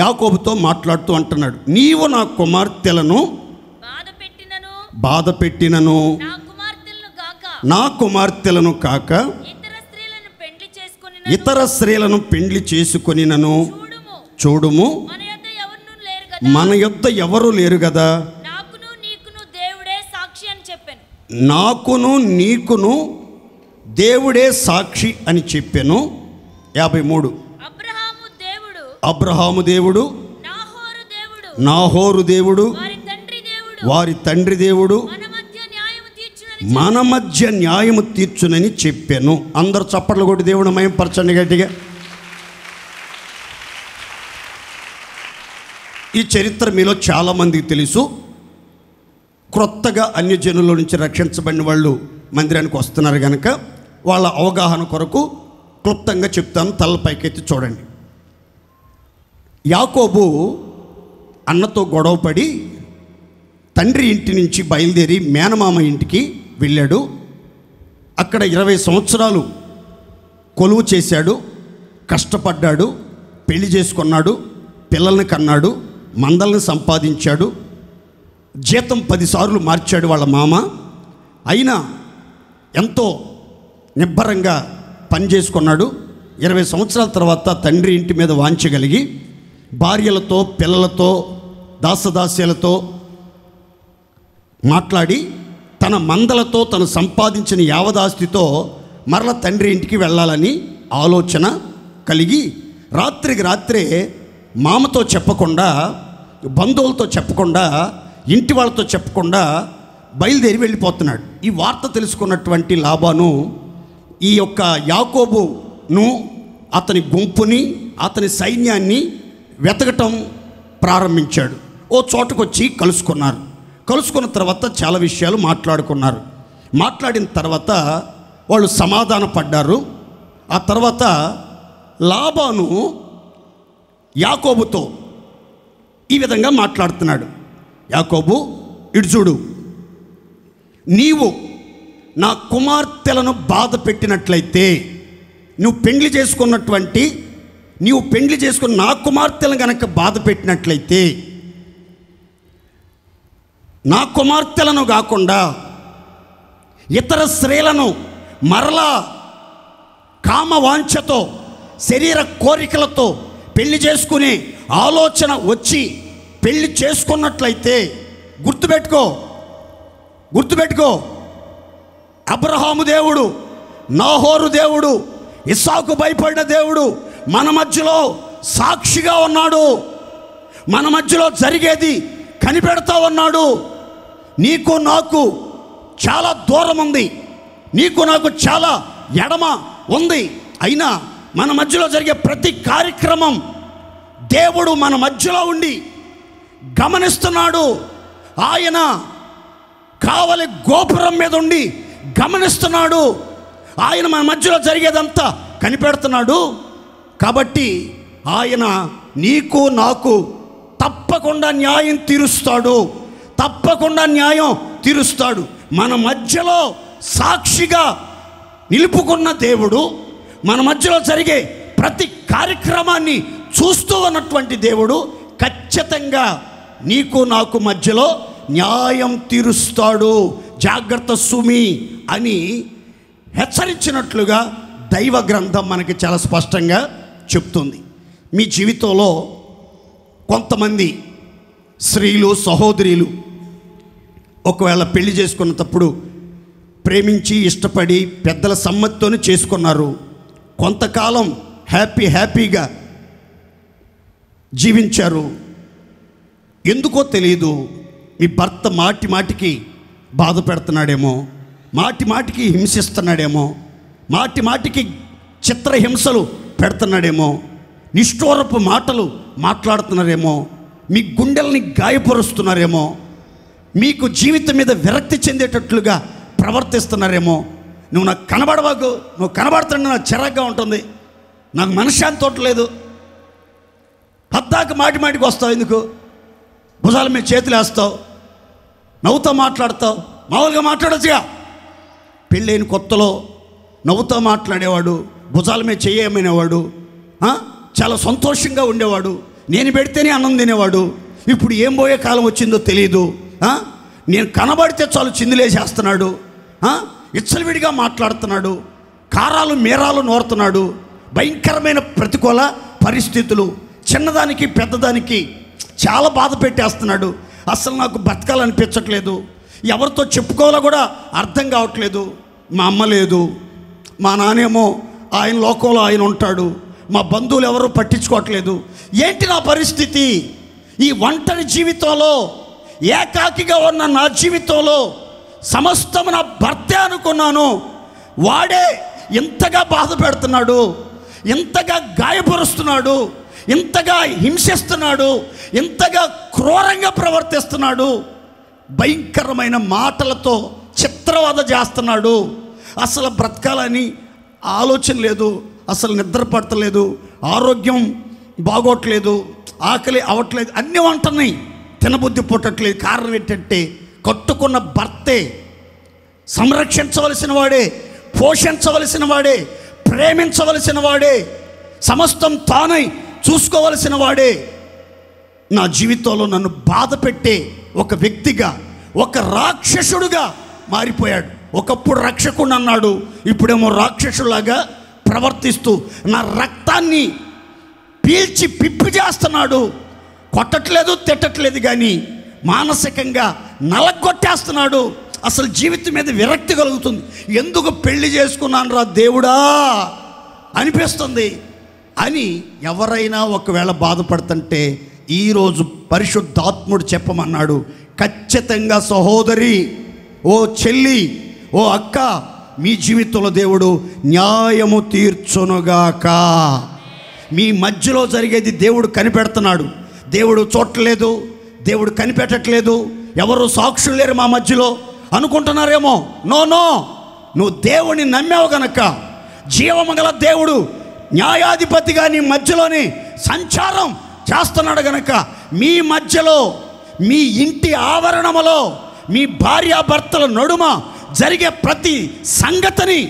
Speaker 1: యాకోబుతో మాట్లాడుతూ అంటున్నాడు, నీవు నా కుమార్తెలను బాధ పెట్టినను నా కుమార్తెలను కాక ఇతర స్త్రీలను పెండ్లి చేసుకొనినను చూడుము, మన యొద్ద ఎవరు లేరు కదా, నాకును నీకును దేవుడే సాక్షి అని చెప్పాను. 53. అబ్రహాము దేవుడు, నాహోరు దేవుడు, వారి తండ్రి దేవుడు మన మధ్య న్యాయము తీర్చునని చెప్పాను. అందరూ చప్పట్లు కొట్టి దేవుడు మహిమపరచండి గట్టిగా. ఈ చరిత్ర మీలో చాలామందికి తెలుసు. క్రొత్తగా అన్యజనుల నుంచి రక్షించబడిన వాళ్ళు మందిరానికి వస్తున్నారు కనుక వాళ్ళ అవగాహన కొరకు క్లుప్తంగా చెప్తాను. తలపైకెత్తి చూడండి. యాకోబు అన్నతో గొడవపడి తండ్రి ఇంటి నుంచి బయలుదేరి మేనమామ ఇంటికి వెళ్ళాడు. అక్కడ 20 సంవత్సరాలు కొలువు చేశాడు, కష్టపడ్డాడు, పెళ్లి చేసుకున్నాడు, పిల్లల్ని కన్నాడు, మందల్ని సంపాదించాడు, జీతం 10 సార్లు మార్చాడు వాళ్ళ మామ. అయినా ఎంతో నిబ్బరంగా పని చేసుకున్నాడు. 20 సంవత్సరాల తర్వాత తండ్రి ఇంటి మీద వాంచగలిగి భార్యలతో, పిల్లలతో, దాసదాస్యాలతో మాట్లాడి తన మందలతో తను సంపాదించిన యావదాస్తితో మరల తండ్రి ఇంటికి వెళ్ళాలని ఆలోచన కలిగి రాత్రికి రాత్రే మామతో చెప్పకుండా, బంధువులతో చెప్పకుండా, ఇంటి వాళ్ళతో చెప్పకుండా బయలుదేరి వెళ్ళిపోతున్నాడు. ఈ వార్త తెలుసుకున్నటువంటి లాబాను ఈ యొక్క యాకోబును, అతని గుంపుని, అతని సైన్యాన్ని వెతకటం ప్రారంభించాడు. ఓ చోటుకు వచ్చి కలుసుకున్నారు. కలుసుకున్న తర్వాత చాలా విషయాలు మాట్లాడుకున్నారు. మాట్లాడిన తర్వాత వాళ్ళు సమాధాన పడ్డారు. ఆ తర్వాత లాబాను యాకోబుతో ఈ విధంగా మాట్లాడుతున్నాడు. యాకోబు, ఇటు చూడు, నీవు నా కుమార్తెలను బాధ పెట్టినట్లయితే, నువ్వు పెండ్లి చేసుకున్న నా కుమార్తెలను కనుక బాధ పెట్టినట్లయితే, నా కుమార్తెలను కాకుండా ఇతర స్త్రీలను మరలా కామవాంఛతో, శరీర కోరికలతో పెళ్లి చేసుకునే ఆలోచన వచ్చి పెళ్లి చేసుకున్నట్లయితే, గుర్తుపెట్టుకో, అబ్రహాము దేవుడు, నాహోరు దేవుడు, ఇస్సాకు భయపడిన దేవుడు మన మధ్యలో సాక్షిగా ఉన్నాడు. మన మధ్యలో జరిగేది కనిపెడతా ఉన్నాడు. నీకు నాకు చాలా దూరం ఉంది, నీకు నాకు చాలా ఎడమ ఉంది. అయినా మన మధ్యలో జరిగే ప్రతి కార్యక్రమం దేవుడు మన మధ్యలో ఉండి గమనిస్తున్నాడు. ఆయన కావలి గోపురం మీద ఉండి గమనిస్తున్నాడు. ఆయన మన మధ్యలో జరిగేదంతా కనిపెడుతున్నాడు. కాబట్టి ఆయన నీకు నాకు తప్పకుండా న్యాయం తీరుస్తాడు, తప్పకుండా న్యాయం తీరుస్తాడు. మన మధ్యలో సాక్షిగా నిలుపుకున్న దేవుడు, మన మధ్యలో జరిగే ప్రతి కార్యక్రమాన్ని చూస్తూ ఉన్నటువంటి దేవుడు ఖచ్చితంగా నీకు నాకు మధ్యలో న్యాయం తీరుస్తాడు. జాగ్రత్త సుమి అని హెచ్చరించినట్లుగా దైవ గ్రంథం మనకి చాలా స్పష్టంగా చెప్తుంది. మీ జీవితంలో కొంతమంది స్త్రీలు సహోదరులు ఒకవేళ పెళ్లి చేసుకున్నప్పుడు ప్రేమించి ఇష్టపడి పెద్దల సమ్మతితోనే చేసుకున్నారు. కొంతకాలం హ్యాపీగా జీవించారు. ఎందుకో తెలియదు, మీ భర్త మాటికి బాధ పెడుతున్నాడేమో, మాటికి హింసిస్తున్నాడేమో, మాటికి చిత్రహింసలు పెడుతున్నాడేమో, నిష్ఠూరపు మాటలు మాట్లాడుతున్నారేమో, మీ గుండెల్ని గాయపరుస్తున్నారేమో, మీకు జీవితం మీద విరక్తి చెందేటట్లుగా ప్రవర్తిస్తున్నారేమో. నువ్వు నాకు కనబడవాకు, నువ్వు కనబడుతుంటే నాకు చిరాగ్గా ఉంటుంది, నాకు మనశ్శాంతి తోటలేదు, పద్దాక మాటికి వస్తావు, ఎందుకు భుజాల మీద చేతులు వేస్తావు, నవ్వుతో మాట్లాడతావు, మామూలుగా మాట్లాడచ్చుగా. పెళ్ళైన కొత్తలో నవ్వుతో మాట్లాడేవాడు, భుజాల మీద చేయమనేవాడు, చాలా సంతోషంగా ఉండేవాడు, నేను పెడితేనే అన్నం తినేవాడు. ఇప్పుడు ఏం పోయే కాలం వచ్చిందో తెలియదు. నేను కనబడితే చాలు చిందులేసేస్తున్నాడు, ఇచ్చలవిడిగా మాట్లాడుతున్నాడు, కారాలు మేరాలు నోరుతున్నాడు, భయంకరమైన ప్రతికూల పరిస్థితులు, చిన్నదానికి పెద్దదానికి చాలా బాధ పెట్టేస్తున్నాడు. అసలు నాకు బతకాలనిపించట్లేదు, ఎవరితో చెప్పుకోవాలో కూడా అర్థం కావట్లేదు. మా అమ్మ లేదు, మా నానేమో ఆయన లోకంలో ఆయన ఉంటాడు, మా బంధువులు ఎవరు పట్టించుకోవట్లేదు. ఏంటి నా పరిస్థితి? ఈ ఒంటరి జీవితంలో, ఏకాకిగా ఉన్న నా జీవితంలో సమస్తం నా భర్తే అనుకున్నాను, వాడే ఇంతగా బాధ పెడుతున్నాడు, ఇంతగా గాయపరుస్తున్నాడు, ఇంతగా హింసిస్తున్నాడు, ఇంతగా క్రూరంగా ప్రవర్తిస్తున్నాడు, భయంకరమైన మాటలతో చిత్రవద చేస్తున్నాడు. అసలు బ్రతకాలని ఆలోచన లేదు, అసలు నిద్ర పడతలేదు, ఆరోగ్యం బాగోట్లేదు, ఆకలి అవ్వట్లేదు, అన్నీ ఉంటున్నాయి, తినబుద్ధి పుట్టట్లేదు. కారణం ఏంటంటే కట్టుకున్న భర్తే సంరక్షించవలసిన వాడే, పోషించవలసిన వాడే, ప్రేమించవలసిన వాడే, సమస్తం తానై చూసుకోవలసిన వాడే నా జీవితంలో నన్ను బాధ పెట్టే ఒక వ్యక్తిగా, ఒక రాక్షసుడుగా మారిపోయాడు. ఒకప్పుడు రక్షకుడు అన్నాడు, ఇప్పుడేమో రాక్షసులాగా ప్రవర్తిస్తూ నా రక్తాన్ని పీల్చి పిప్పి చేస్తున్నాడు. కొట్టట్లేదు, తిట్టట్లేదు, కానీ మానసికంగా నలగొట్టేస్తున్నాడు. అసలు జీవితం మీద విరక్తి కలుగుతుంది. ఎందుకు పెళ్లి చేసుకున్నాను రా దేవుడా అనిపిస్తుంది అని ఎవరైనా ఒకవేళ బాధపడుతుంటే ఈరోజు పరిశుద్ధాత్ముడు చెప్పమన్నాడు, ఖచ్చితంగా సహోదరి, ఓ చెల్లి, ఓ అక్క, మీ జీవితంలో దేవుడు న్యాయము తీర్చునుగాక. మీ మధ్యలో జరిగేది దేవుడు కనిపెడుతున్నాడు. దేవుడు చూడట్లేదు, దేవుడు కనిపెట్టట్లేదు, ఎవరు సాక్షులు లేరు మా మధ్యలో అనుకుంటున్నారేమో. నో, నువ్వు దేవుని నమ్మావు గనక, జీవమగల దేవుడు న్యాయాధిపతిగా నీ మధ్యలోని సంచారం చేస్తున్నాడు గనక, మీ మధ్యలో, మీ ఇంటి ఆవరణములో, మీ భార్యాభర్తల నడుమ జరిగే ప్రతి సంగతిని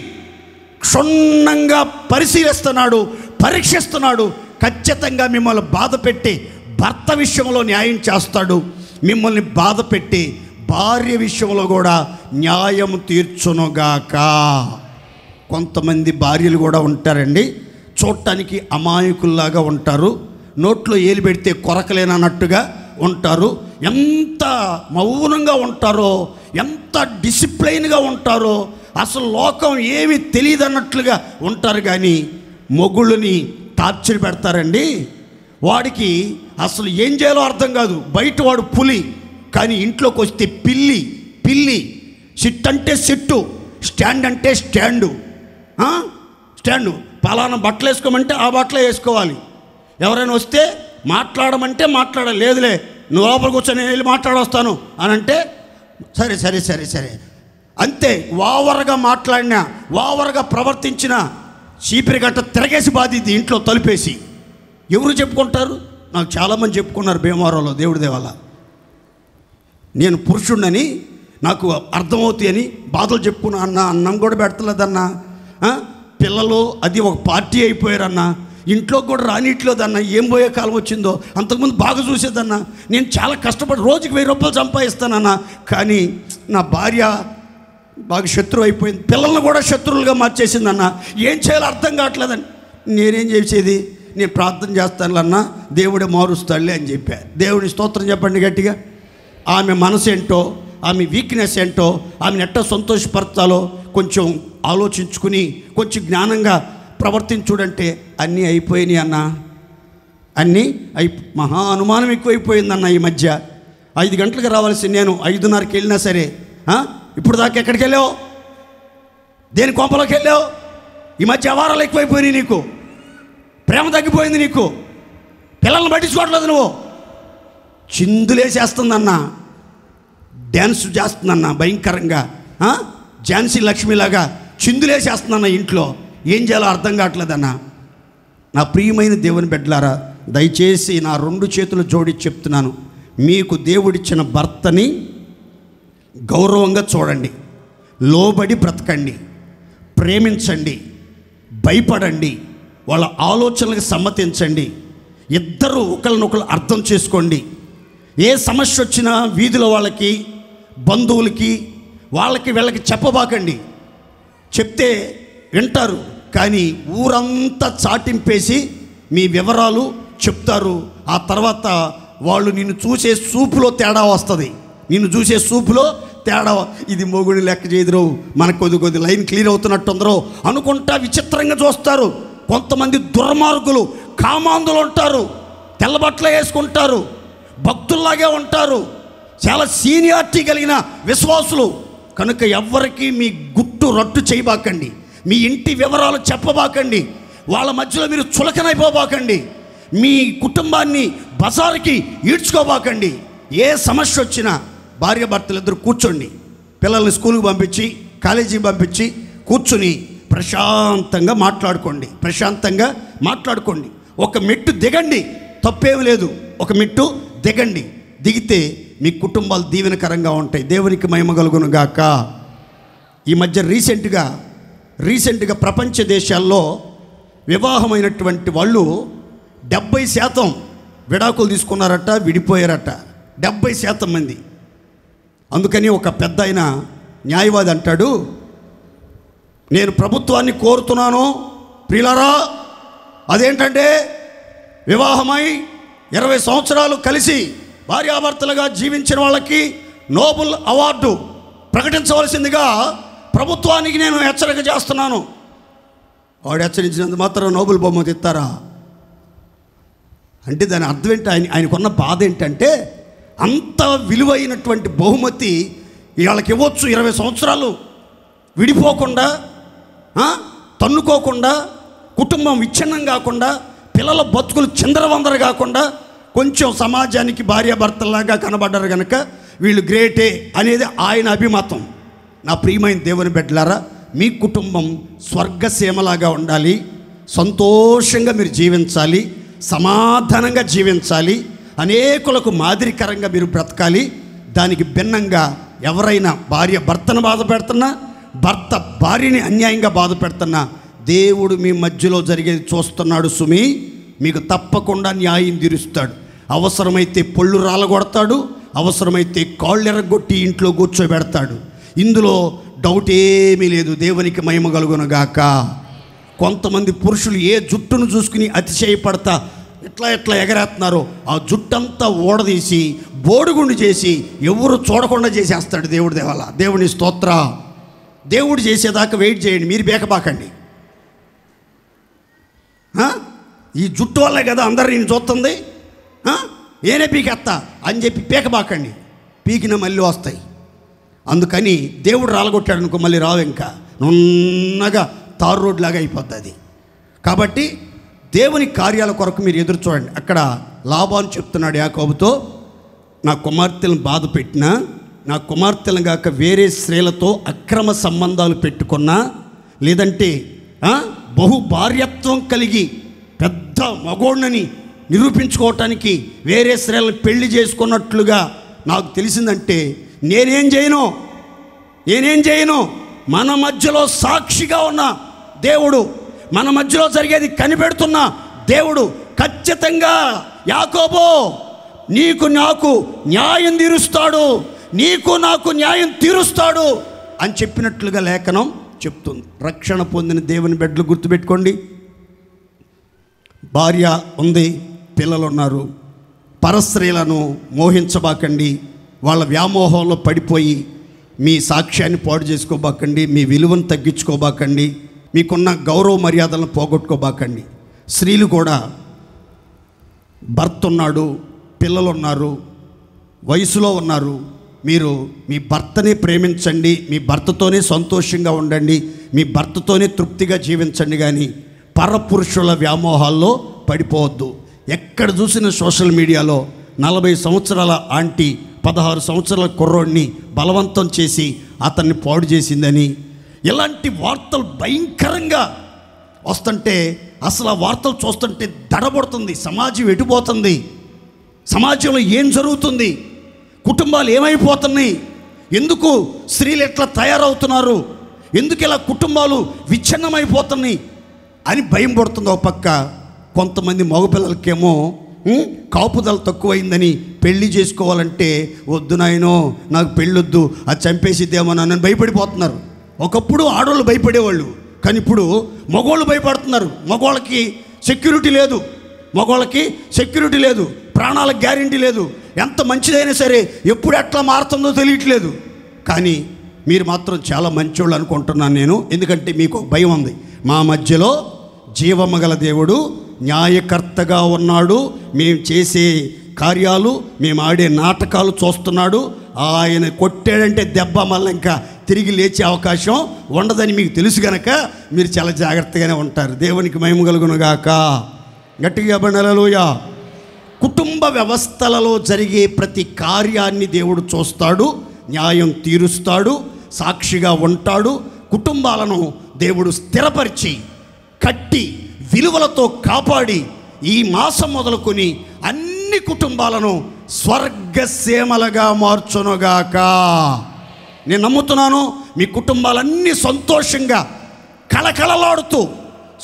Speaker 1: క్షుణ్ణంగా పరిశీలిస్తున్నాడు, పరీక్షిస్తున్నాడు. ఖచ్చితంగా మిమ్మల్ని బాధ పెట్టి భర్త విషయంలో న్యాయం చేస్తాడు, మిమ్మల్ని బాధ పెట్టి భార్య విషయంలో కూడా న్యాయం తీర్చునుగాక. కొంతమంది భార్యలు కూడా ఉంటారండి, చూడటానికి అమాయకుల్లాగా ఉంటారు, నోట్లో ఏలు పెడితే కొరకలేనన్నట్టుగా ఉంటారు, ఎంత మౌనంగా ఉంటారో, ఎంత డిసిప్లైన్గా ఉంటారో, అసలు లోకం ఏమి తెలియదు అన్నట్లుగా ఉంటారు. కానీ మొగుళ్ళని టార్చర్ పెడతారండి, వాడికి అసలు ఏం చేయాలో అర్థం కాదు. బయట వాడు పులి, కానీ ఇంట్లోకి వస్తే పిల్లి పిల్లి. సిట్ అంటే సిట్టు, స్టాండ్ అంటే స్టాండు. స్టాండు పలానా బట్టలు వేసుకోమంటే ఆ బట్టలు వేసుకోవాలి. ఎవరైనా వస్తే మాట్లాడమంటే మాట్లాడాలి. లేదులే నువ్వు లోపల కూర్చొని నేను వెళ్ళి మాట్లాడొస్తాను అని అంటే సరే సరే సరే సరే అంతే. వావరగా మాట్లాడినా, వావరగా ప్రవర్తించిన చీపిరి గంట తిరగేసి బాధిద్ది ఇంట్లో తలుపేసి. ఎవరు చెప్పుకుంటారు? నాకు చాలామంది చెప్పుకున్నారు భీమవరంలో. దేవుడి దేవాల నేను పురుషుడిని నాకు అర్థమవుతాయి అని బాధలు చెప్పుకున్నా. అన్న అన్నం కూడా పెడతలేదన్నా, పిల్లలు అది ఒక పార్టీ అయిపోయారన్నా, ఇంట్లో కూడా రానిట్లేదన్నా, ఏం పోయే కాలం వచ్చిందో. అంతకుముందు బాగా చూసేదన్నా, నేను చాలా కష్టపడి రోజుకి 1000 రూపాయలు సంపాదిస్తానన్నా, కానీ నా భార్య బాగా శత్రువు అయిపోయింది, పిల్లల్ని కూడా శత్రువులుగా మార్చేసిందన్న. ఏం చేయాలో అర్థం కావట్లేదని. నేనేం చేసేది? నేను ప్రార్థన చేస్తాను అన్నా, దేవుడే మారుస్తాడులే అని చెప్పా. దేవుని స్తోత్రం చెప్పండి గట్టిగా. ఆమె మనసు ఏంటో, ఆమె వీక్నెస్ ఏంటో, ఆమెను ఎట్టా సంతోషపరచాలో కొంచెం ఆలోచించుకుని కొంచెం జ్ఞానంగా ప్రవర్తించుడంటే అన్నీ అయిపోయినాయి అన్న. అన్నీ మహా అనుమానం ఎక్కువైపోయిందన్న. ఈ మధ్య 5 గంటలకు రావాల్సి నేను 5:30కి వెళ్ళినా సరే, ఇప్పుడు దాకా ఎక్కడికి వెళ్ళావు? దేని కొంపలోకి వెళ్ళావు? ఈ మధ్య అవారాలు ఎక్కువైపోయినాయి, నీకు ప్రేమ తగ్గిపోయింది, నీకు పిల్లల్ని పట్టించుకోవట్లేదు, నువ్వు చిందులేసేస్తుందన్న, డ్యాన్స్ చేస్తుందన్న భయంకరంగా, ఝాన్సీ లక్ష్మిలాగా చిందులేసేస్తుందన్న ఇంట్లో. ఏం చేయాలో అర్థం కావట్లేదన్న. నా ప్రియమైన దేవుని బిడ్డలారా, దయచేసి నా 2 చేతులు జోడించి చెప్తున్నాను, మీకు దేవుడిచ్చిన భర్తని గౌరవంగా చూడండి, లోబడి బ్రతకండి, ప్రేమించండి, భయపడండి, వాళ్ళ ఆలోచనలకు సమ్మతించండి, ఇద్దరు ఒకరినొకరు అర్థం చేసుకోండి. ఏ సమస్య వచ్చినా వీధిలో వాళ్ళకి, బంధువులకి, వాళ్ళకి వీళ్ళకి చెప్పబాకండి. చెప్తే వింటారు, కానీ ఊరంతా చాటింపేసి మీ వివరాలు చెప్తారు. ఆ తర్వాత వాళ్ళు నిన్ను చూసే చూపులో తేడా వస్తుంది. నిన్ను చూసే చూపులో తేడా, ఇది మొగుడిని లెక్క చేయదురు, మనకు కొద్ది లైన్ క్లియర్ అవుతున్నట్టుందరో అనుకుంటా విచిత్రంగా చూస్తారు. కొంతమంది దుర్మార్గులు, కామాంధులు ఉంటారు, తెల్లబట్టలు వేసుకుంటారు, భక్తుల్లాగే ఉంటారు, చాలా సీనియారిటీ కలిగిన విశ్వాసులు. కనుక ఎవ్వరికి మీ గుట్టు రట్టు చేయబాకండి, మీ ఇంటి వివరాలు చెప్పబాకండి, వాళ్ళ మధ్యలో మీరు చులకనైపోబాకండి, మీ కుటుంబాన్ని బజారుకి ఈడ్చుకోబాకండి. ఏ సమస్య వచ్చినా భార్య భర్తలు ఇద్దరు కూర్చోండి, పిల్లల్ని స్కూల్కి పంపించి కాలేజీకి పంపించి కూర్చుని ప్రశాంతంగా మాట్లాడుకోండి, ప్రశాంతంగా మాట్లాడుకోండి. ఒక మెట్టు దిగండి, తప్పేమి లేదు, ఒక మెట్టు దిగండి. దిగితే మీ కుటుంబాలు దీవెనకరంగా ఉంటాయి. దేవునికి మహిమ కలుగును గాక. ఈ మధ్య రీసెంట్గా ప్రపంచ దేశాల్లో వివాహమైనటువంటి వాళ్ళు 70% విడాకులు తీసుకున్నారట, విడిపోయారట, 70% మంది. అందుకని ఒక పెద్ద ఆయన న్యాయవాది అంటాడు, నేను ప్రభుత్వాన్ని కోరుతున్నాను ప్రియులారా, అదేంటంటే వివాహమై 20 సంవత్సరాలు కలిసి భార్యాభర్తలుగా జీవించిన వాళ్ళకి నోబెల్ అవార్డు ప్రకటించవలసిందిగా ప్రభుత్వానికి నేను హెచ్చరిక చేస్తున్నాను. వాడు హెచ్చరించినందుకు మాత్రం నోబెల్ బహుమతి ఇస్తారా అంటే దాని అర్థం ఏంటి? ఆయనకున్న బాధ ఏంటంటే, అంత విలువైనటువంటి బహుమతి వాళ్ళకి ఇవ్వచ్చు, 20 సంవత్సరాలు విడిపోకుండా, తన్నుకోకుండా, కుటుంబం విచ్ఛిన్నం కాకుండా, పిల్లల బతుకులు చిందరవందర కాకుండా కొంచెం సమాజానికి భార్యాభర్తలాగా కనబడ్డారు కనుక వీళ్ళు గ్రేటే అనేది ఆయన అభిమతం. నా ప్రియమైన దేవుని బిడ్డలారా, మీ కుటుంబం స్వర్గసీమలాగా ఉండాలి, సంతోషంగా మీరు జీవించాలి, సమాధానంగా జీవించాలి, అనేకులకు మాదిరికరంగా మీరు బ్రతకాలి. దానికి భిన్నంగా ఎవరైనా భార్య భర్తను బాధ పెడుతున్నా, భర్త భార్యని అన్యాయంగా బాధ పెడుతున్నా, దేవుడు మీ మధ్యలో జరిగేది చూస్తున్నాడు సుమి. మీకు తప్పకుండా న్యాయం తీరుస్తాడు. అవసరమైతే పొళ్ళు రాలగొడతాడు, అవసరమైతే కాళ్ళు ఎరగొట్టి ఇంట్లో కూర్చోబెడతాడు. ఇందులో డౌట్ ఏమీ లేదు. దేవునికి మహిమ కలుగునుగాక. కొంతమంది పురుషులు ఏ జుట్టును చూసుకుని అతిశయపడతా ఇట్లా ఎగరేస్తున్నారో ఆ జుట్టంతా ఓడదీసి బోడుగుండు చేసి ఎవరు చూడకుండా చేసేస్తాడు దేవుడి దేవాల. దేవుని స్తోత్ర. దేవుడు చేసేదాకా వెయిట్ చేయండి, మీరు బేకబాకండి. ఈ జుట్టు వల్లే కదా అందరు నేను చూస్తుంది, ఏనే పీకెత్తా అని చెప్పి పీకబాకండి, పీకిన మళ్ళీ వస్తాయి. అందుకని దేవుడు రాలగొట్టాడు అనుకో మళ్ళీ రావు, ఇంకా నున్నగా తారు రోడ్ లాగా అయిపోద్ది అది. కాబట్టి దేవుని కార్యాల కొరకు మీరు ఎదురు చూడండి. అక్కడ లాబాను చెప్తున్నాడు యాకోబుతో, నా కుమార్తెలను బాధ పెట్టినా, నా కుమార్తెలను గాక వేరే స్త్రీలతో అక్రమ సంబంధాలు పెట్టుకున్నా, లేదంటే బహు భార్యత్వం కలిగి పెద్ద మగోడిని నిరూపించుకోవటానికి వేరే స్త్రీలను పెళ్లి చేసుకున్నట్లుగా నాకు తెలిసిందంటే నేనేం చేయను. మన మధ్యలో సాక్షిగా ఉన్న దేవుడు, మన మధ్యలో జరిగేది కనిపెడుతున్న దేవుడు ఖచ్చితంగా యాకోబు నీకు నాకు న్యాయం తీరుస్తాడు, నీకు నాకు న్యాయం తీరుస్తాడు అని చెప్పినట్లుగా లేఖనం చెప్తుంది. రక్షణ పొందిన దేవుని బిడ్డలు గుర్తుపెట్టుకోండి, భార్య ఉంది, పిల్లలు ఉన్నారు, పరస్త్రీలను మోహించబాకండి, వాళ్ళ వ్యామోహంలో పడిపోయి మీ సాక్ష్యాన్ని పాడు చేసుకోబాకండి, మీ విలువను తగ్గించుకోబాకండి, మీకున్న గౌరవ మర్యాదలను పోగొట్టుకోబాకండి. స్త్రీలు కూడా భర్త ఉన్నాడు, పిల్లలు ఉన్నారు, వయసులో ఉన్నారు, మీరు మీ భర్తని ప్రేమించండి, మీ భర్తతోనే సంతోషంగా ఉండండి, మీ భర్తతోనే తృప్తిగా జీవించండి, కానీ పరపురుషుల వ్యామోహాల్లో పడిపోవద్దు. ఎక్కడ చూసిన సోషల్ మీడియాలో 40 సంవత్సరాల ఆంటీ 16 సంవత్సరాల కుర్రోడిని బలవంతం చేసి అతన్ని పాడు చేసిందని ఇలాంటి వార్తలు భయంకరంగా వస్తుంటే అసలు ఆ వార్తలు చూస్తుంటే దడబడుతుంది. సమాజం ఎటుపోతుంది, సమాజంలో ఏం జరుగుతుంది, కుటుంబాలు ఏమైపోతున్నాయి, ఎందుకు స్త్రీలు ఎట్లా తయారవుతున్నారు, ఎందుకు ఇలా కుటుంబాలు విచ్ఛిన్నమైపోతున్నాయి అని భయం పడుతుంది. ఒక పక్క కొంతమంది మగపిల్లలకేమో కాపుదల తక్కువైందని పెళ్లి చేసుకోవాలంటే వద్దు నాయనో నాకు పెళ్ళొద్దు, అది చంపేసిద్దేమో నన్ను భయపడిపోతున్నారు. ఒకప్పుడు ఆడవాళ్ళు భయపడేవాళ్ళు, కానీ ఇప్పుడు మగవాళ్ళు భయపడుతున్నారు. మగవాళ్ళకి సెక్యూరిటీ లేదు, ప్రాణాలకు గ్యారెంటీ లేదు, ఎంత మంచిదైనా సరే ఎప్పుడు ఎట్లా మారుతుందో తెలియట్లేదు. కానీ మీరు మాత్రం చాలా మంచోళ్ళు అనుకుంటున్నాను నేను, ఎందుకంటే మీకు భయం ఉంది. మా మధ్యలో జీవమగల దేవుడు న్యాయకర్తగా ఉన్నాడు, మేము చేసే కార్యాలు, మేము ఆడే నాటకాలు చూస్తున్నాడు. ఆయన కొట్టాడంటే దెబ్బ మళ్ళీ ఇంకా తిరిగి లేచే అవకాశం ఉండదని మీకు తెలుసు గనక మీరు చాలా జాగ్రత్తగానే ఉంటారు. దేవునికి మహిమ కలుగునుగాక. గట్టిగా హల్లెలూయా. కుటుంబ వ్యవస్థలలో జరిగే ప్రతి కార్యాన్ని దేవుడు చూస్తాడు, న్యాయం తీరుస్తాడు, సాక్షిగా ఉంటాడు. కుటుంబాలను దేవుడు స్థిరపరిచి కట్టి విలువలతో కాపాడి ఈ మాసం మొదలుకొని అన్ని కుటుంబాలను స్వర్గసీమలుగా మార్చునుగాక. నేను నమ్ముతున్నాను మీ కుటుంబాలన్నీ సంతోషంగా కళకళలాడుతూ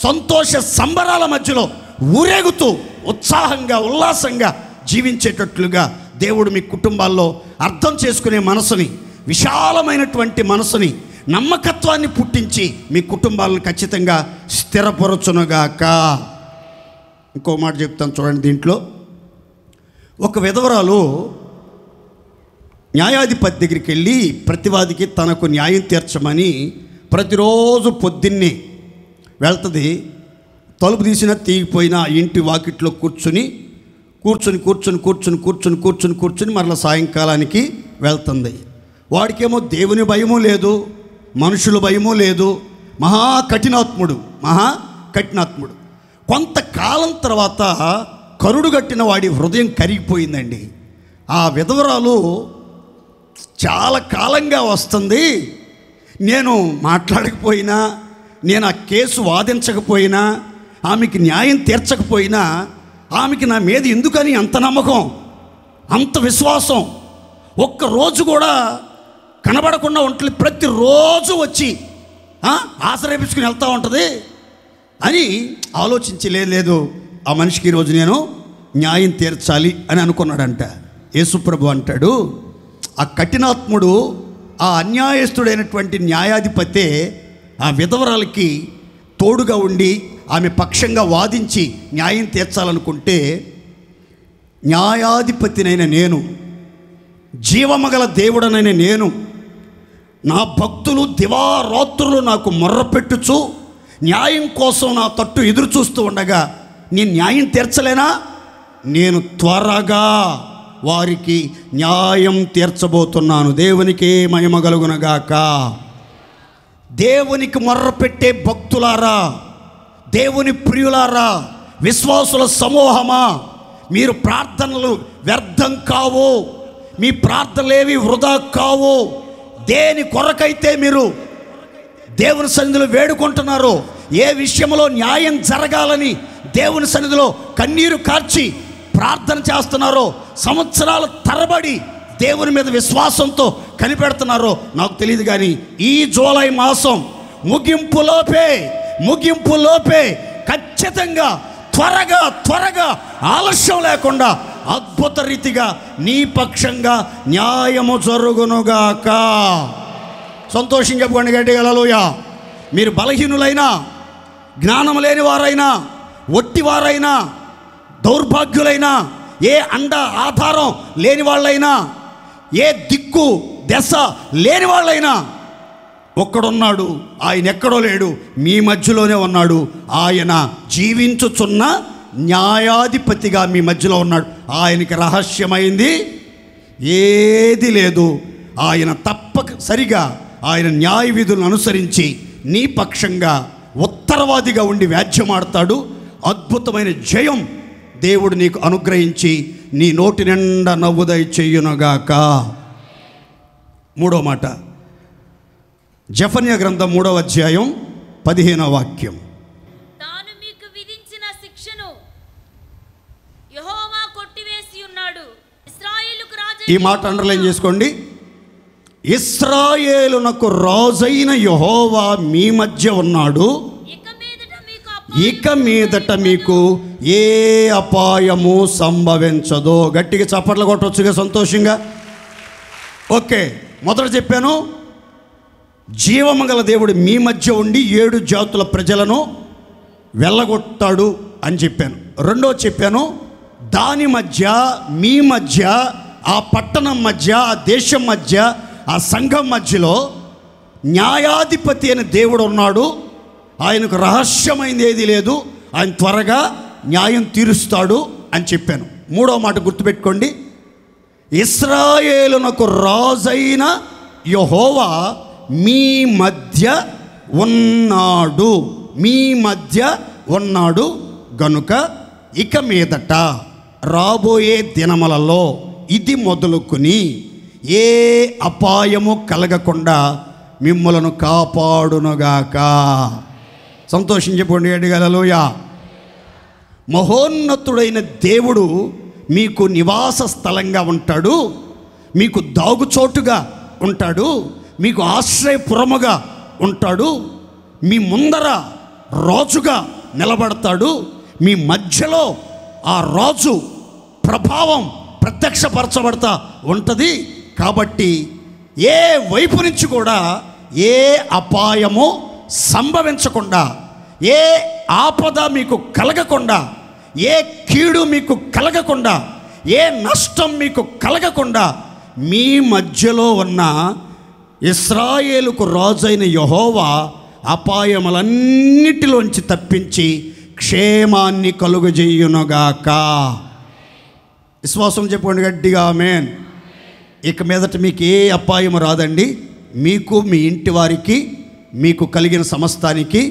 Speaker 1: సంతోష సంబరాల మధ్యలో ఊరేగుతూ ఉత్సాహంగా ఉల్లాసంగా జీవించేటట్లుగా దేవుడు మీ కుటుంబాల్లో అర్థం చేసుకునే మనసుని, విశాలమైనటువంటి మనసుని, నమ్మకత్వాన్ని పుట్టించి మీ కుటుంబాలను ఖచ్చితంగా స్థిరపరచునుగాక. ఇంకో మాట చెప్తాను చూడండి. దీంట్లో ఒక విధవరాలు న్యాయాధిపతి దగ్గరికి వెళ్ళి ప్రతివాదికి తనకు న్యాయం తీర్చమని ప్రతిరోజు పొద్దున్నే వెళ్తుంది. తలుపు తీసినా తీగిపోయినా ఇంటి వాకిట్లో కూర్చుని మరలా సాయంకాలానికి వెళ్తుంది. వాడికేమో దేవుని భయము లేదు, మనుషుల భయము లేదు, మహా కఠినాత్ముడు. కొంతకాలం తర్వాత కరుడు కట్టిన వాడి హృదయం కరిగిపోయిందండి. ఆ విధవరాలు చాలా కాలంగా వస్తుంది, నేను మాట్లాడకపోయినా, నేను ఆ కేసు వాదించకపోయినా, ఆమెకి న్యాయం తీర్చకపోయినా ఆమెకి నా మీద ఎందుకని అంత నమ్మకం, అంత విశ్వాసం, ఒక్కరోజు కూడా కనబడకుండా ఉంటుంది, ప్రతిరోజు వచ్చి ఆశ్రయించుకుని వెళ్తూ ఉంటుంది అని ఆలోచించి లేదు ఆ మనిషికి ఈరోజు నేను న్యాయం తీర్చాలి అని అనుకున్నాడంట. యేసుప్రభు అంటాడు, ఆ కఠినాత్ముడు, ఆ అన్యాయస్తుడైనటువంటి న్యాయాధిపతే ఆ విధవరాలకి తోడుగా ఉండి ఆమె పక్షంగా వాదించి న్యాయం తీర్చాలనుకుంటే, న్యాయాధిపతినైన నేను, జీవమగల దేవుడనైన నేను, నా భక్తులు దివారాత్రులు నాకు మొర్రపెట్టుచు న్యాయం కోసం నా తట్టు ఎదురు చూస్తూ ఉండగా నేను న్యాయం తీర్చలేనా? నేను త్వరగా వారికి న్యాయం తీర్చబోతున్నాను. దేవునికి మహిమ కలుగునగాక. దేవునికి మొర్రపెట్టే భక్తులారా, దేవుని ప్రియులారా, విశ్వాసుల సమూహమా, మీరు ప్రార్థనలు వ్యర్థం కావు, మీ ప్రార్థనలేవి వృధా కావు. దేని కొరకైతే మీరు దేవుని సన్నిధిలో వేడుకుంటున్నారో, ఏ విషయంలో న్యాయం జరగాలని దేవుని సన్నిధిలో కన్నీరు కార్చి ప్రార్థన చేస్తున్నారో, సంవత్సరాల తరబడి దేవుని మీద విశ్వాసంతో కనిపెడుతున్నారో నాకు తెలియదు. కానీ ఈ జూలై మాసం ముగింపులోపే ఖచ్చితంగా త్వరగా ఆలస్యం లేకుండా అద్భుత రీతిగా నీ పక్షంగా న్యాయము జరుగునుగాక. సంతోషం చెప్పుకోండి గట్టిగా హల్లెలూయా. మీరు బలహీనులైనా, జ్ఞానం లేని వారైనా, ఒట్టివారైనా, దౌర్భాగ్యులైనా, ఏ అండ ఆధారం లేని వాళ్ళైనా, ఏ దిక్కు దశ లేని వాళ్ళైనా, ఒక్కడున్నాడు, ఆయన ఎక్కడో లేడు, మీ మధ్యలోనే ఉన్నాడు. ఆయన జీవించుచున్న న్యాయాధిపతిగా మీ మధ్యలో ఉన్నాడు. ఆయనకి రహస్యమైంది ఏది లేదు. ఆయన తప్పనిసరిగా ఆయన న్యాయ విధులను అనుసరించి నీ పక్షంగా ఉత్తరవాదిగా ఉండి వ్యాజ్యమాడతాడు. అద్భుతమైన జయం దేవుడు నీకు అనుగ్రహించి నీ నోటి నిండా నవ్వుదై చెయ్యునుగాక. మూడో మాట, జెఫన్యా గ్రంథం 3వ అధ్యాయం 15వ వాక్యం.
Speaker 2: తాను మీకు విధించిన శిక్షను యెహోవా కొట్టివేసి ఉన్నాడు. ఇశ్రాయేలుకు రాజు,
Speaker 1: ఈ మాట అండర్లైన్ చేసుకోండి. ఇశ్రాయేలునకు రాజైన యెహోవా మీ మధ్య ఉన్నాడు. ఇక మీదట మీకు ఏ అపాయము సంభవించదు. గట్టిగా చప్పట్లు కొట్టవచ్చుగా సంతోషంగా. ఓకే, మొదట చెప్పాను, జీవమంగళ దేవుడు మీ మధ్య ఉండి 7 జాతుల ప్రజలను వెళ్ళగొట్టాడు అని చెప్పాను. రెండో చెప్పాను, దాని మధ్య, మీ మధ్య, ఆ పట్టణం మధ్య, ఆ దేశం మధ్య, ఆ సంఘం మధ్యలో న్యాయాధిపతి అనే దేవుడు ఉన్నాడు. ఆయనకు రహస్యమైంది ఏది లేదు. ఆయన త్వరగా న్యాయం తీరుస్తాడు అని చెప్పాను. మూడో మాట గుర్తుపెట్టుకోండి, ఇశ్రాయేలునకు రాజైన యెహోవా మీ మధ్య ఉన్నాడు. మీ మధ్య ఉన్నాడు గనుక ఇక మీదట రాబోయే దినములలో ఇది మొదలుకొని ఏ అపాయము కలగకుండా మిమ్మలను కాపాడునుగాక. సంతోషం చెప్పుకోండి గట్టిగా హల్లెలూయా. మహోన్నతుడైన దేవుడు మీకు నివాస స్థలంగా ఉంటాడు, మీకు దాగుచోటుగా ఉంటాడు, మీకు ఆశ్రయపురముగా ఉంటాడు, మీ ముందర రాజుగా నిలబడతాడు, మీ మధ్యలో ఆ రాజు ప్రభావం ప్రత్యక్షపరచబడతా ఉంటుంది. కాబట్టి ఏ వైపు నుంచి కూడా ఏ అపాయము సంభవించకుండా, ఏ ఆపద మీకు కలగకుండా, ఏ కీడు మీకు కలగకుండా, ఏ నష్టం మీకు కలగకుండా మీ మధ్యలో ఉన్న ఇశ్రాయేలుకు రాజైన యెహోవా అపాయములన్నిటిలోంచి తప్పించి క్షేమాన్ని కలుగజేయునుగాక. విశ్వాసం చెప్పుకోండి గట్టిగా ఆమేన్. ఇక మీదట మీకు ఏ అపాయం రాదండి. మీకు, మీ ఇంటి వారికి, మీకు కలిగిన సమస్తానికి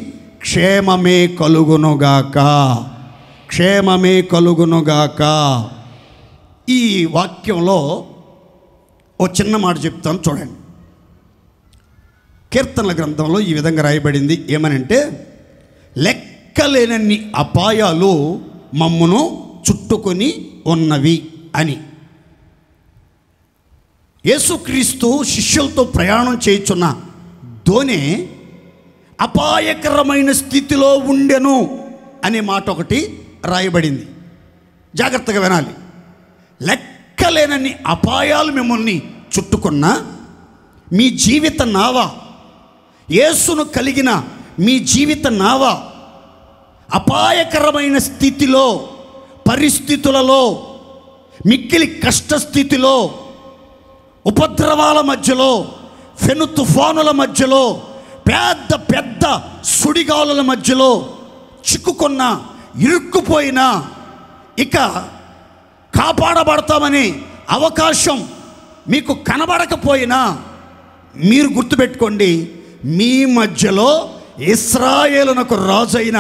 Speaker 1: క్షేమమే కలుగునుగాక. క్షేమమే కలుగునుగాక. ఈ వాక్యంలో ఓ చిన్న మాట చెప్తాను చూడండి. కీర్తనల గ్రంథంలో ఈ విధంగా రాయబడింది. ఏమనంటే, లెక్కలేనన్ని అపాయాలు మమ్మును చుట్టుకొని ఉన్నవి అని. యేసుక్రీస్తు శిష్యులతో ప్రయాణం చేయుచున్న దోణి అపాయకరమైన స్థితిలో ఉండెను అనే మాట ఒకటి రాయబడింది. జాగ్రత్తగా వినాలి. లెక్కలేనన్ని అపాయాలు మిమ్మల్ని చుట్టుకున్న మీ జీవిత నావ, యేసును కలిగిన మీ జీవిత నావ అపాయకరమైన స్థితిలో, పరిస్థితులలో, మిక్కిలి కష్టస్థితిలో, ఉపద్రవాల మధ్యలో, ఫెను తుఫానుల మధ్యలో, పెద్ద పెద్ద సుడిగాలుల మధ్యలో చిక్కుకున్న ఇరుక్కుపోయినా, ఇక కాపాడబడతామనే అవకాశం మీకు కనబడకపోయినా మీరు గుర్తుపెట్టుకోండి, మీ మధ్యలో ఇశ్రాయేలునకు రాజైన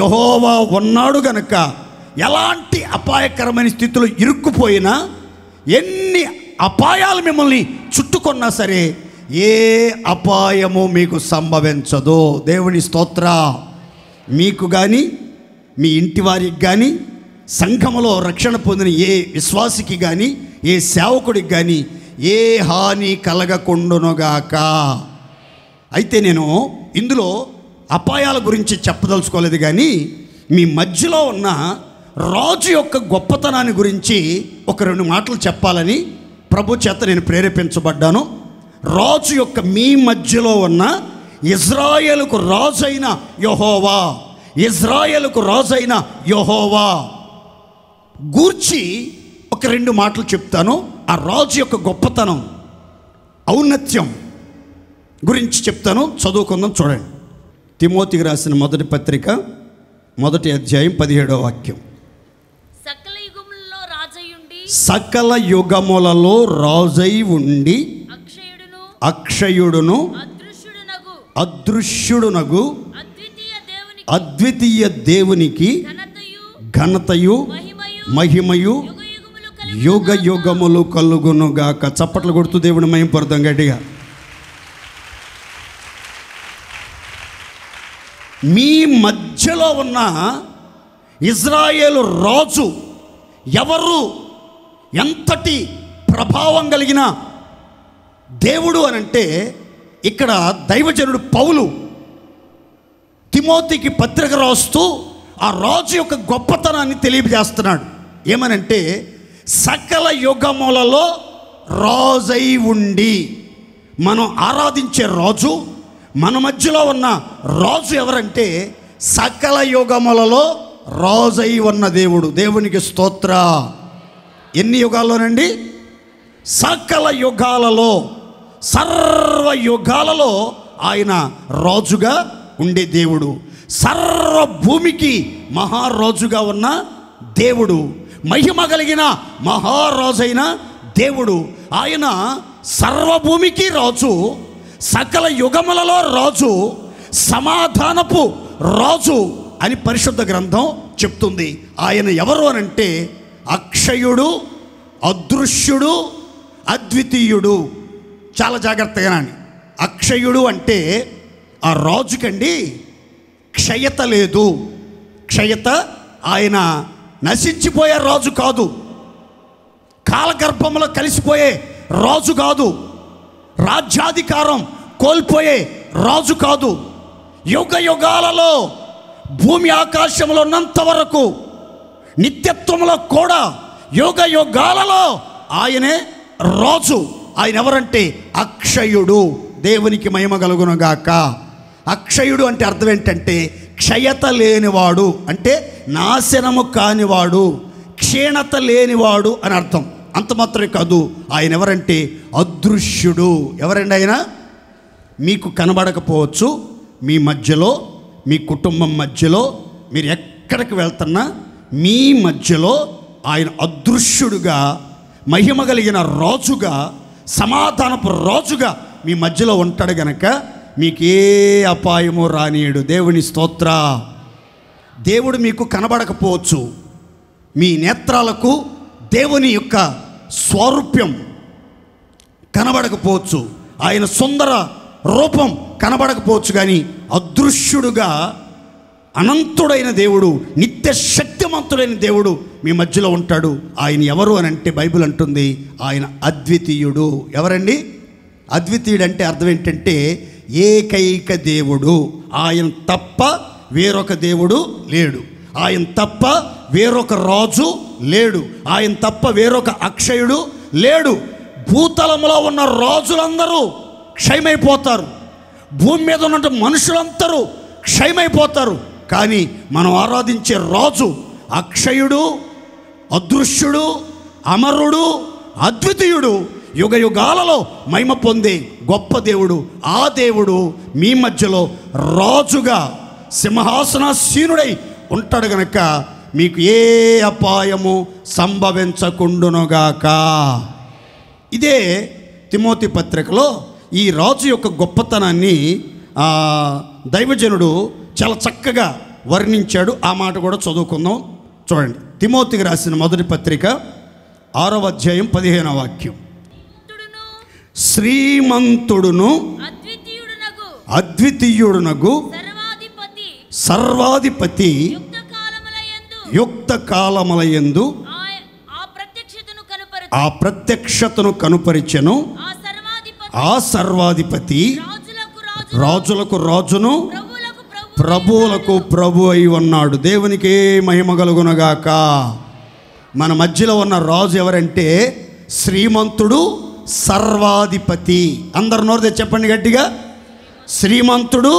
Speaker 1: యెహోవా ఉన్నాడు గనుక ఎలాంటి అపాయకరమైన స్థితిలో ఇరుక్కుపోయినా, ఎన్ని అపాయాలు మిమ్మల్ని చుట్టుకున్నా సరే ఏ అపాయము మీకు సంభవించదు. దేవుని స్తోత్ర. మీకు కానీ, మీ ఇంటి వారికి కానీ, సంఘములో రక్షణ పొందిన ఏ విశ్వాసికి కానీ, ఏ సేవకుడికి కానీ ఏ హాని కలగకుండునుగాక. అయితే నేను ఇందులో అపాయాల గురించి చెప్పదలుచుకోలేదు, కానీ మీ మధ్యలో ఉన్న రాజు యొక్క గొప్పతనాన్ని గురించి ఒక 2 మాటలు చెప్పాలని ప్రభు చేత నేను ప్రేరేపించబడ్డాను. రాజు యొక్క, మీ మధ్యలో ఉన్న ఇజ్రాయేలుకు రాజైన యెహోవా, ఇజ్రాయేలుకు రాజైన యెహోవా గూర్చి ఒక 2 మాటలు చెప్తాను. ఆ రాజు యొక్క గొప్పతనం, ఔన్నత్యం గురించి చెప్తాను. చదువుకుందాం, చూడండి. తిమోతికి రాసిన మొదటి పత్రిక 1వ అధ్యాయం 17వ వాక్యం. సకల యుగములలో రాజై ఉండి అక్షయుడును అదృశ్యుడునగు అద్వితీయ దేవునికి ఘనతయు మహిమయు యుగ యుగములు కలుగునుగాక. చప్పట్లు కొడుతూ దేవుని మహిమపడదాం గట్టిగా. మీ మధ్యలో ఉన్న ఇజ్రాయేలు రాజు ఎవరు, ఎంతటి ప్రభావం కలిగిన దేవుడు అనంటే, ఇక్కడ దైవజనుడు పౌలు తిమోతికి పత్రిక రాస్తూ ఆ రాజు యొక్క గొప్పతనాన్ని తెలియజేస్తున్నాడు. ఏమనంటే, సకల యుగములలో రాజై ఉండి, మనం ఆరాధించే రాజు, మన మధ్యలో ఉన్న రాజు ఎవరంటే సకల యుగములలో రాజై ఉన్న దేవుడు. దేవునికి స్తోత్ర. ఎన్ని యుగాల్లోనండి? సకల యుగాలలో, సర్వ యుగాలలో ఆయన రాజుగా ఉండే దేవుడు, సర్వ భూమికి మహారాజుగా ఉన్న దేవుడు, మహిమ కలిగిన మహారాజైన దేవుడు. ఆయన సర్వభూమికి రాజు, సకల యుగములలో రాజు, సమాధానపు రాజు అని పరిశుద్ధ గ్రంథం చెప్తుంది. ఆయన ఎవరు అనంటే అక్షయుడు, అదృశ్యుడు, అద్వితీయుడు. చాలా జాగ్రత్తగా నాని. అక్షయుడు అంటే ఆ రాజుకండి క్షయత లేదు. క్షయత, ఆయన నశించిపోయే రాజు కాదు, కాలగర్భంలో కలిసిపోయే రాజు కాదు, రాజ్యాధికారం కోల్పోయే రాజు కాదు. యుగ యుగాలలో భూమి ఆకాశంలో ఉన్నంత వరకు, నిత్యత్వంలో కూడా యుగ యుగాలలో ఆయనే రాజు. ఆయన ఎవరంటే అక్షయుడు. దేవునికి మహిమ కలుగునుగాక. అక్షయుడు అంటే అర్థం ఏంటంటే క్షయత లేనివాడు, అంటే నాశనము కానివాడు, క్షీణత లేనివాడు అని అర్థం. అంత మాత్రమే కాదు, ఆయన ఎవరంటే అదృశ్యుడు. ఎవరండి ఆయన? మీకు కనబడకపోవచ్చు, మీ మధ్యలో, మీ కుటుంబం మధ్యలో, మీరు ఎక్కడికి వెళ్తున్నా మీ మధ్యలో ఆయన అదృశ్యుడుగా, మహిమ కలిగిన రాజుగా, సమాధానపు రాజుగా మీ మధ్యలో ఉంటాడు గనక మీకు ఏ అపాయము రానియడు. దేవుని స్తోత్ర. దేవుడు మీకు కనబడకపోవచ్చు, మీ నేత్రాలకు దేవుని యొక్క స్వరూప్యం కనబడకపోవచ్చు, ఆయన సుందర రూపం కనబడకపోవచ్చు, కానీ అదృశ్యుడుగా అనంతుడైన దేవుడు, నిత్య శక్తిమంతుడైన దేవుడు మీ మధ్యలో ఉంటాడు. ఆయన ఎవరు అని అంటే బైబిల్ అంటుంది ఆయన అద్వితీయుడు. ఎవరండి? అద్వితీయుడు అంటే అర్థం ఏంటంటే ఏకైక దేవుడు. ఆయన తప్ప వేరొక దేవుడు లేడు, ఆయన తప్ప వేరొక రాజు లేడు, ఆయన తప్ప వేరొక అక్షయుడు లేడు. భూతలంలో ఉన్న రాజులందరూ క్షయమైపోతారు, భూమి మీద ఉన్న మనుషులందరూ క్షయమైపోతారు, కానీ మనం ఆరాధించే రాజు అక్షయుడు, అదృశ్యుడు, అమరుడు, అద్వితీయుడు, యుగ యుగాలలో మహిమ పొందే గొప్ప దేవుడు. ఆ దేవుడు మీ మధ్యలో రాజుగా సింహాసనాసీనుడై ఉంటాడు గనక మీకు ఏ అపాయము సంభవించకుండునుగాక. ఇదే తిమోతి పత్రికలో ఈ రాజు యొక్క గొప్పతనాన్ని దైవజనుడు చాలా చక్కగా వర్ణించాడు. ఆ మాట కూడా చదువుకుందాం. చూడండి, తిమోతికి రాసిన మొదటి పత్రిక 6వ అధ్యాయం 15వ వాక్యం. శ్రీమంతుడును అద్వితీయుడునగు సర్వాధిపతి యుక్త కాలములయందు ఆ ప్రత్యక్షతను కనుపరిచెను. ఆ సర్వాధిపతి రాజులకు రాజును ప్రభువులకు ప్రభు అయి ఉన్నాడు. దేవునికి మహిమ కలుగునగాక. మన మధ్యలో ఉన్న రాజు ఎవరంటే శ్రీమంతుడు సర్వాధిపతి. అందరు నోరు చెప్పండి గట్టిగా, శ్రీమంతుడు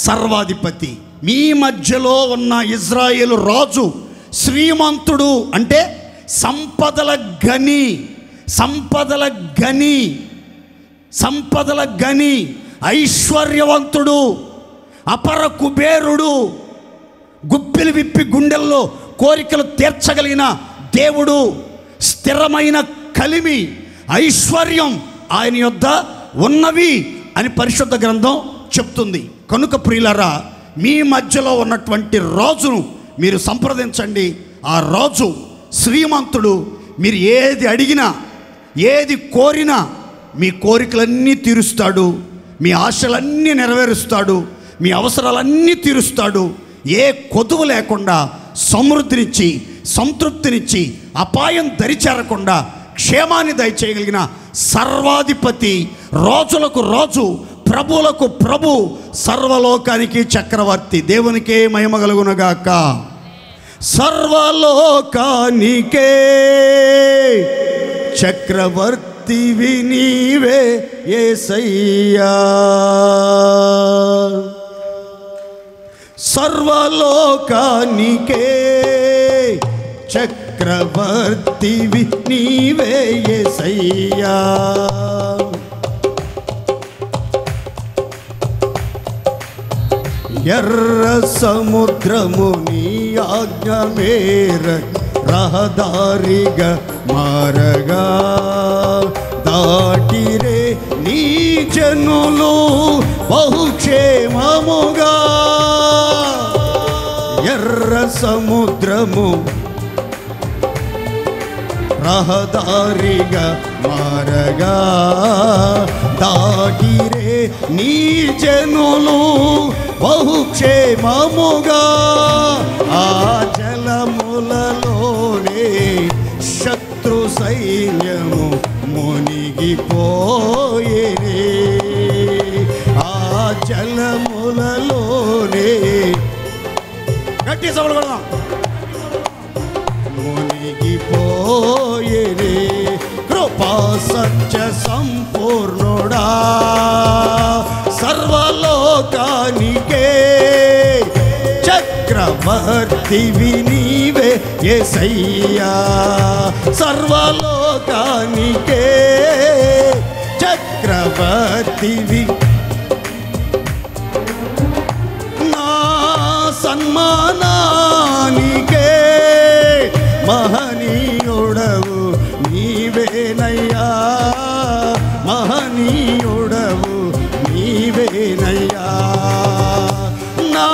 Speaker 1: సర్వాధిపతి. మీ మధ్యలో ఉన్న ఇజ్రాయేలు రాజు శ్రీమంతుడు అంటే సంపదల గని, సంపదల గని, సంపదల గని, ఐశ్వర్యవంతుడు, అపర కుబేరుడు, గుప్పిలు విప్పి గుండెల్లో కోరికలు తీర్చగలిగిన దేవుడు, స్థిరమైన కలిమి, ఐశ్వర్యం ఆయన యొద్ద ఉన్నవి అని పరిశుద్ధ గ్రంథం చెప్తుంది. కనుక ప్రియులారా, మీ మధ్యలో ఉన్నటువంటి రాజును మీరు సంప్రదించండి. ఆ రాజు శ్రీమంతుడు. మీరు ఏది అడిగినా ఏది కోరినా మీ కోరికలన్నీ తీరుస్తాడు, మీ ఆశలన్నీ నెరవేరుస్తాడు, మీ అవసరాలన్నీ తీరుస్తాడు. ఏ కొదువు లేకుండా సమృద్ధినిచ్చి సంతృప్తినిచ్చి అపాయం దరిచేరకుండా క్షేమాన్ని దయచేయగలిగిన సర్వాధిపతి, రాజులకు రాజు, ప్రభువులకు ప్రభు, సర్వలోకానికి చక్రవర్తి. దేవునికే మహిమ కలుగునగాక. సర్వలోకానికే చక్రవర్తివి నీవే యేసయ్యా. సర్వలోకానికే చక్రవర్తివి నీవే యేసయ్యా. ఎర్ర సముద్రము నీ ఆజ్ఞ మేర రహదారిగా మారగా దాటిరే నీ జనులు బహుక్షేమముగా. ఎర్ర సముద్రము రహదారిగా మారగా దాటిరే నీ జనులు బహుక్షేమముగా. ఆ జలములలోనే శత్రు సైన్యము మునిగిపోయేనే. ఆ జలములలోనే గట్టి సభలు కొడదాం. మునిగిపోయేనే. కృపా సత్య సంపూర్ణుడా సర్వలోకానికే చక్రవర్తివి నీవే యేసయ్యా. సర్వలోకానికే చక్రవర్తివి. నా సన్మానానికే మహనీయుడవు నీవేనయ్యా. మహనీయుడవు నీవేనయ్యా. నా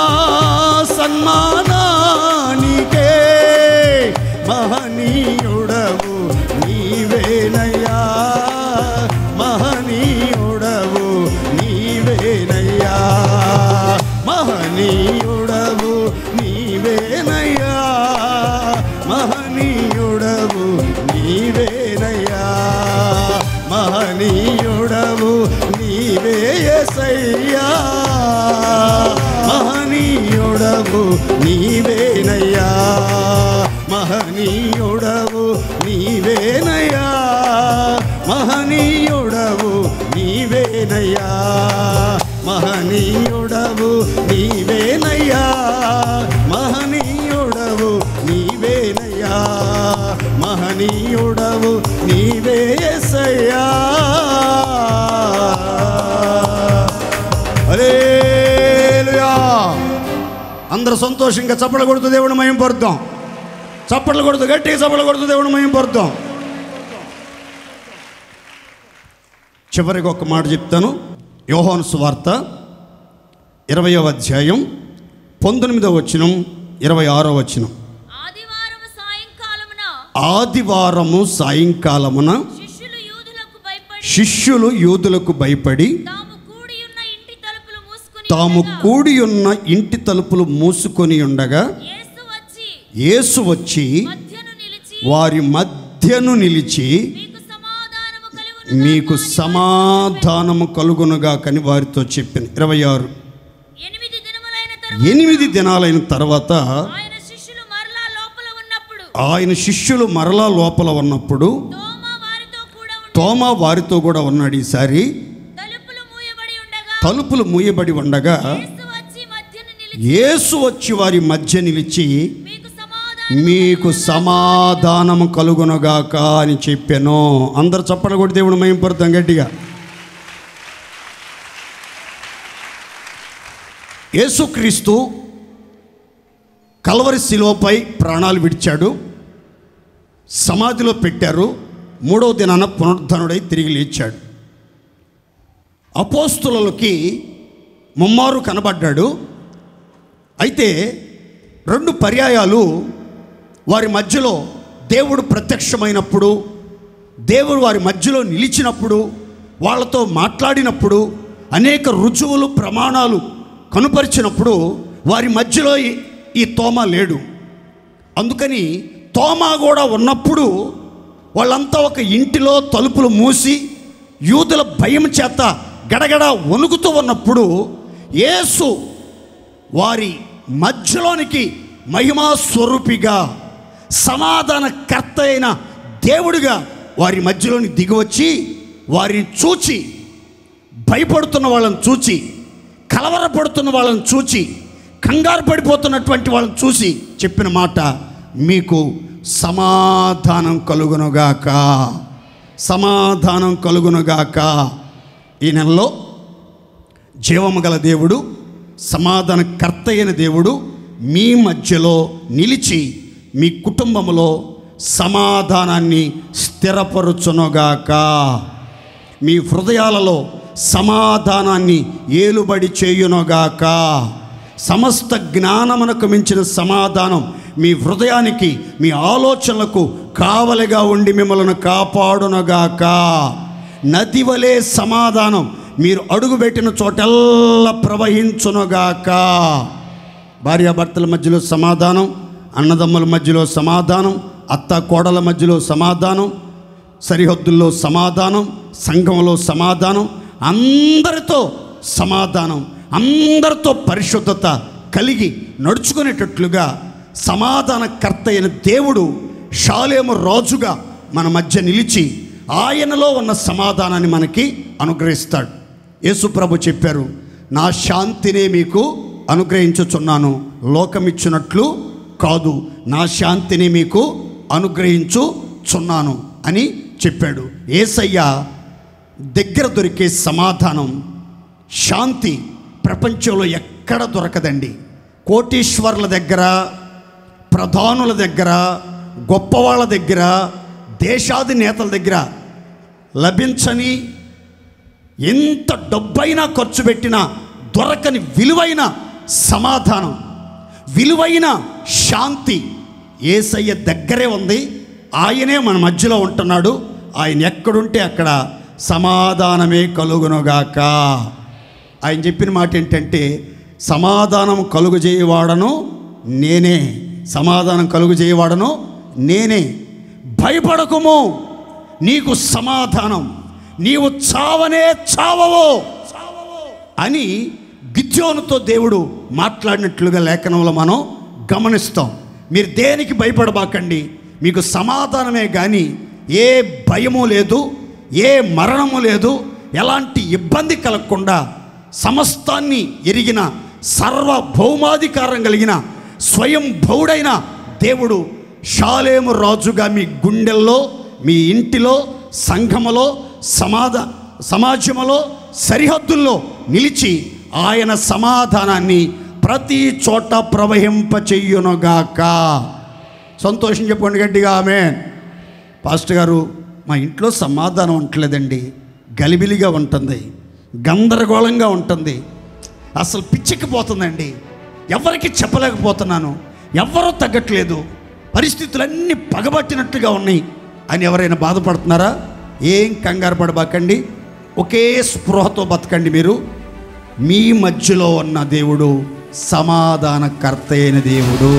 Speaker 1: సన్మానానికే మహనీయుడవు నీవేనయ్యా. మహనీయుడవు నీవేనయ్యా. మహనీయుడవు నీవేనయ్యా. మహనీయుడవు నీవేనయ్యా. మహనీయుడవు నీవే యేసయ్యా. మహనీయుడవు నీవేనయ్యా. మహనీయుడవు నీవేనయ్యా. మహనీయుడవు నీవేనయ్యా. మహనీయుడవు నీవేనయ్యా. మహనీయుడవు నీవేనయ్యా. మహనీయుడవు నీవే యేసయ్యా. హల్లెలూయా. అందరూ అందరూ సంతోషంగా చప్పట్లు కొడుతూ దేవుని మహిమ పరుద్దాం. చప్పట్లు కొడుతూ గట్టిగా చప్పట్లు కొడుతూ దేవుని మహిమ పరుద్దాం. చివరికి ఒక మాట చెప్తాను. యోహాను సువార్త 20వ అధ్యాయం 19వ వచనం 26వ వచనం. ఆదివారము సాయంకాలమున శిష్యులు యూదులకు భయపడి తాము కూడి ఉన్న ఇంటి తలుపులు మూసుకొని ఉండగా యేసు వచ్చి వారి మధ్యను నిలిచి మీకు సమాధానము కలుగునుగా కని వారితో చెప్పిన. 26. 8 దినాలైన తర్వాత ఆయన శిష్యులు మరలా లోపల ఉన్నప్పుడు తోమా వారితో కూడా ఉన్నాడు. ఈసారి తలుపులు మూయబడి ఉండగా యేసు వచ్చి వారి మధ్య నిలిచి మీకు సమాధానము కలుగునుగాక అని చెప్పాను. అందరు చప్పట్లు కొట్టి దేవుని మహిమ పరుద్దాం గట్టిగా. యేసుక్రీస్తు కల్వరి శిలువపై ప్రాణాలు విడిచాడు, సమాధిలో పెట్టారు. 3వ దినాన పునరుద్ధరణుడై తిరిగి లేచాడు. అపోస్తులకి ముమ్మారు కనబడ్డాడు. అయితే 2 పర్యాయాలు వారి మధ్యలో దేవుడు ప్రత్యక్షమైనప్పుడు, దేవుడు వారి మధ్యలో నిలిచినప్పుడు, వాళ్ళతో మాట్లాడినప్పుడు, అనేక రుజువులు ప్రమాణాలు కనుపరిచినప్పుడు వారి మధ్యలో ఈ తోమా లేడు. అందుకని తోమా కూడా ఉన్నప్పుడు వాళ్ళంతా ఒక ఇంటిలో తలుపులు మూసి యూదుల భయం చేత గడగడ వణుకుతూ ఉన్నప్పుడు యేసు వారి మధ్యలోనికి మహిమా స్వరూపిగా సమాధానకర్త అయిన దేవుడిగా వారి మధ్యలోని దిగివచ్చి వారిని చూచి, భయపడుతున్న వాళ్ళని చూచి, కలవరపడుతున్న వాళ్ళని చూచి, కంగారు పడిపోతున్నటువంటి వాళ్ళని చూసి చెప్పిన మాట, మీకు సమాధానం కలుగునుగాక, సమాధానం కలుగునుగాక. ఈ నెలలో జీవము గల దేవుడు, సమాధానకర్త అయిన దేవుడు మీ మధ్యలో నిలిచి మీ కుటుంబంలో సమాధానాన్ని స్థిరపరుచునుగాక. మీ హృదయాలలో సమాధానాన్ని ఏలుబడి చేయునుగాక. సమస్త జ్ఞానమునకు మించిన సమాధానం మీ హృదయానికి, మీ ఆలోచనలకు కావలిగా ఉండి మిమ్మల్ని కాపాడునుగాక. నది వలె సమాధానం మీరు అడుగుపెట్టిన చోటెల్లా ప్రవహించునుగాక. భార్యాభర్తల మధ్యలో సమాధానం, అన్నదమ్ముల మధ్యలో సమాధానం, అత్త కోడల మధ్యలో సమాధానం, సరిహద్దుల్లో సమాధానం, సంఘంలో సమాధానం, అందరితో సమాధానం, అందరితో పరిశుద్ధత కలిగి నడుచుకునేటట్లుగా సమాధానకర్త అయిన దేవుడు షాలేము రాజుగా మన మధ్య నిలిచి ఆయనలో ఉన్న సమాధానాన్ని మనకి అనుగ్రహిస్తాడు. యేసుప్రభు చెప్పారు, నా శాంతినే మీకు అనుగ్రహించుచున్నాను, లోకమిచ్చినట్లు కాదు, నా శాంతిని మీకు అనుగ్రహించుచున్నాను అని చెప్పాడు. యేసయ్య దగ్గర దొరికే సమాధానం, శాంతి ప్రపంచంలో ఎక్కడ దొరకదండి. కోటీశ్వర్ల దగ్గర, ప్రధానుల దగ్గర, గొప్పవాళ్ళ దగ్గర, దేశాధినేతల దగ్గర లభించని, ఎంత డబ్బైనా ఖర్చు పెట్టినా దొరకని విలువైన సమాధానం, విలువైన శాంతి యేసయ్య దగ్గరే ఉంది. ఆయనే మన మధ్యలో ఉంటున్నాడు. ఆయన ఎక్కడుంటే అక్కడ సమాధానమే కలుగునుగాక. ఆయన చెప్పిన మాట ఏంటంటే, సమాధానం కలుగజేయవాడను నేనే, సమాధానం కలుగజేయవాడను నేనే, భయపడకుము, నీకు సమాధానం, నీవు చావనే చావవు అని గిద్యోనుతో దేవుడు మాట్లాడినట్లుగా లేఖనంలో మనం గమనిస్తాం. మీరు దేనికి భయపడబాకండి, మీకు సమాధానమే కానీ ఏ భయము లేదు, ఏ మరణము లేదు, ఎలాంటి ఇబ్బంది కలగకుండా సమస్తాన్ని ఎరిగిన, సర్వభౌమాధికారం కలిగిన, స్వయం భౌడైన దేవుడు షాలేము రాజుగా మీ గుండెల్లో, మీ ఇంటిలో, సంఘములో, సమాజములో, సరిహద్దుల్లో నిలిచి ఆయన సమాధానాన్ని ప్రతి చోట ప్రవహింప చెయ్యునుగాక. సంతోషం చెప్పండి గట్టిగా ఆమేన్. పాస్టర్ గారు, మా ఇంట్లో సమాధానం ఉండలేదండి, గలిబిలిగా ఉంటుంది, గందరగోళంగా ఉంటుంది, అసలు పిచ్చెక్కిపోతుందండి, ఎవరికి చెప్పలేకపోతున్నాను, ఎవరూ తగ్గట్లేదు, పరిస్థితులన్నీ పగబట్టినట్టుగా ఉన్నాయి అని ఎవరైనా బాధపడుతున్నారా? ఏం కంగారు పడబాకండి, ఒకే స్పృహతో బతకండి. మీరు మీ మధ్యలో ఉన్న దేవుడు సమాధానకర్త అయిన దేవుడు.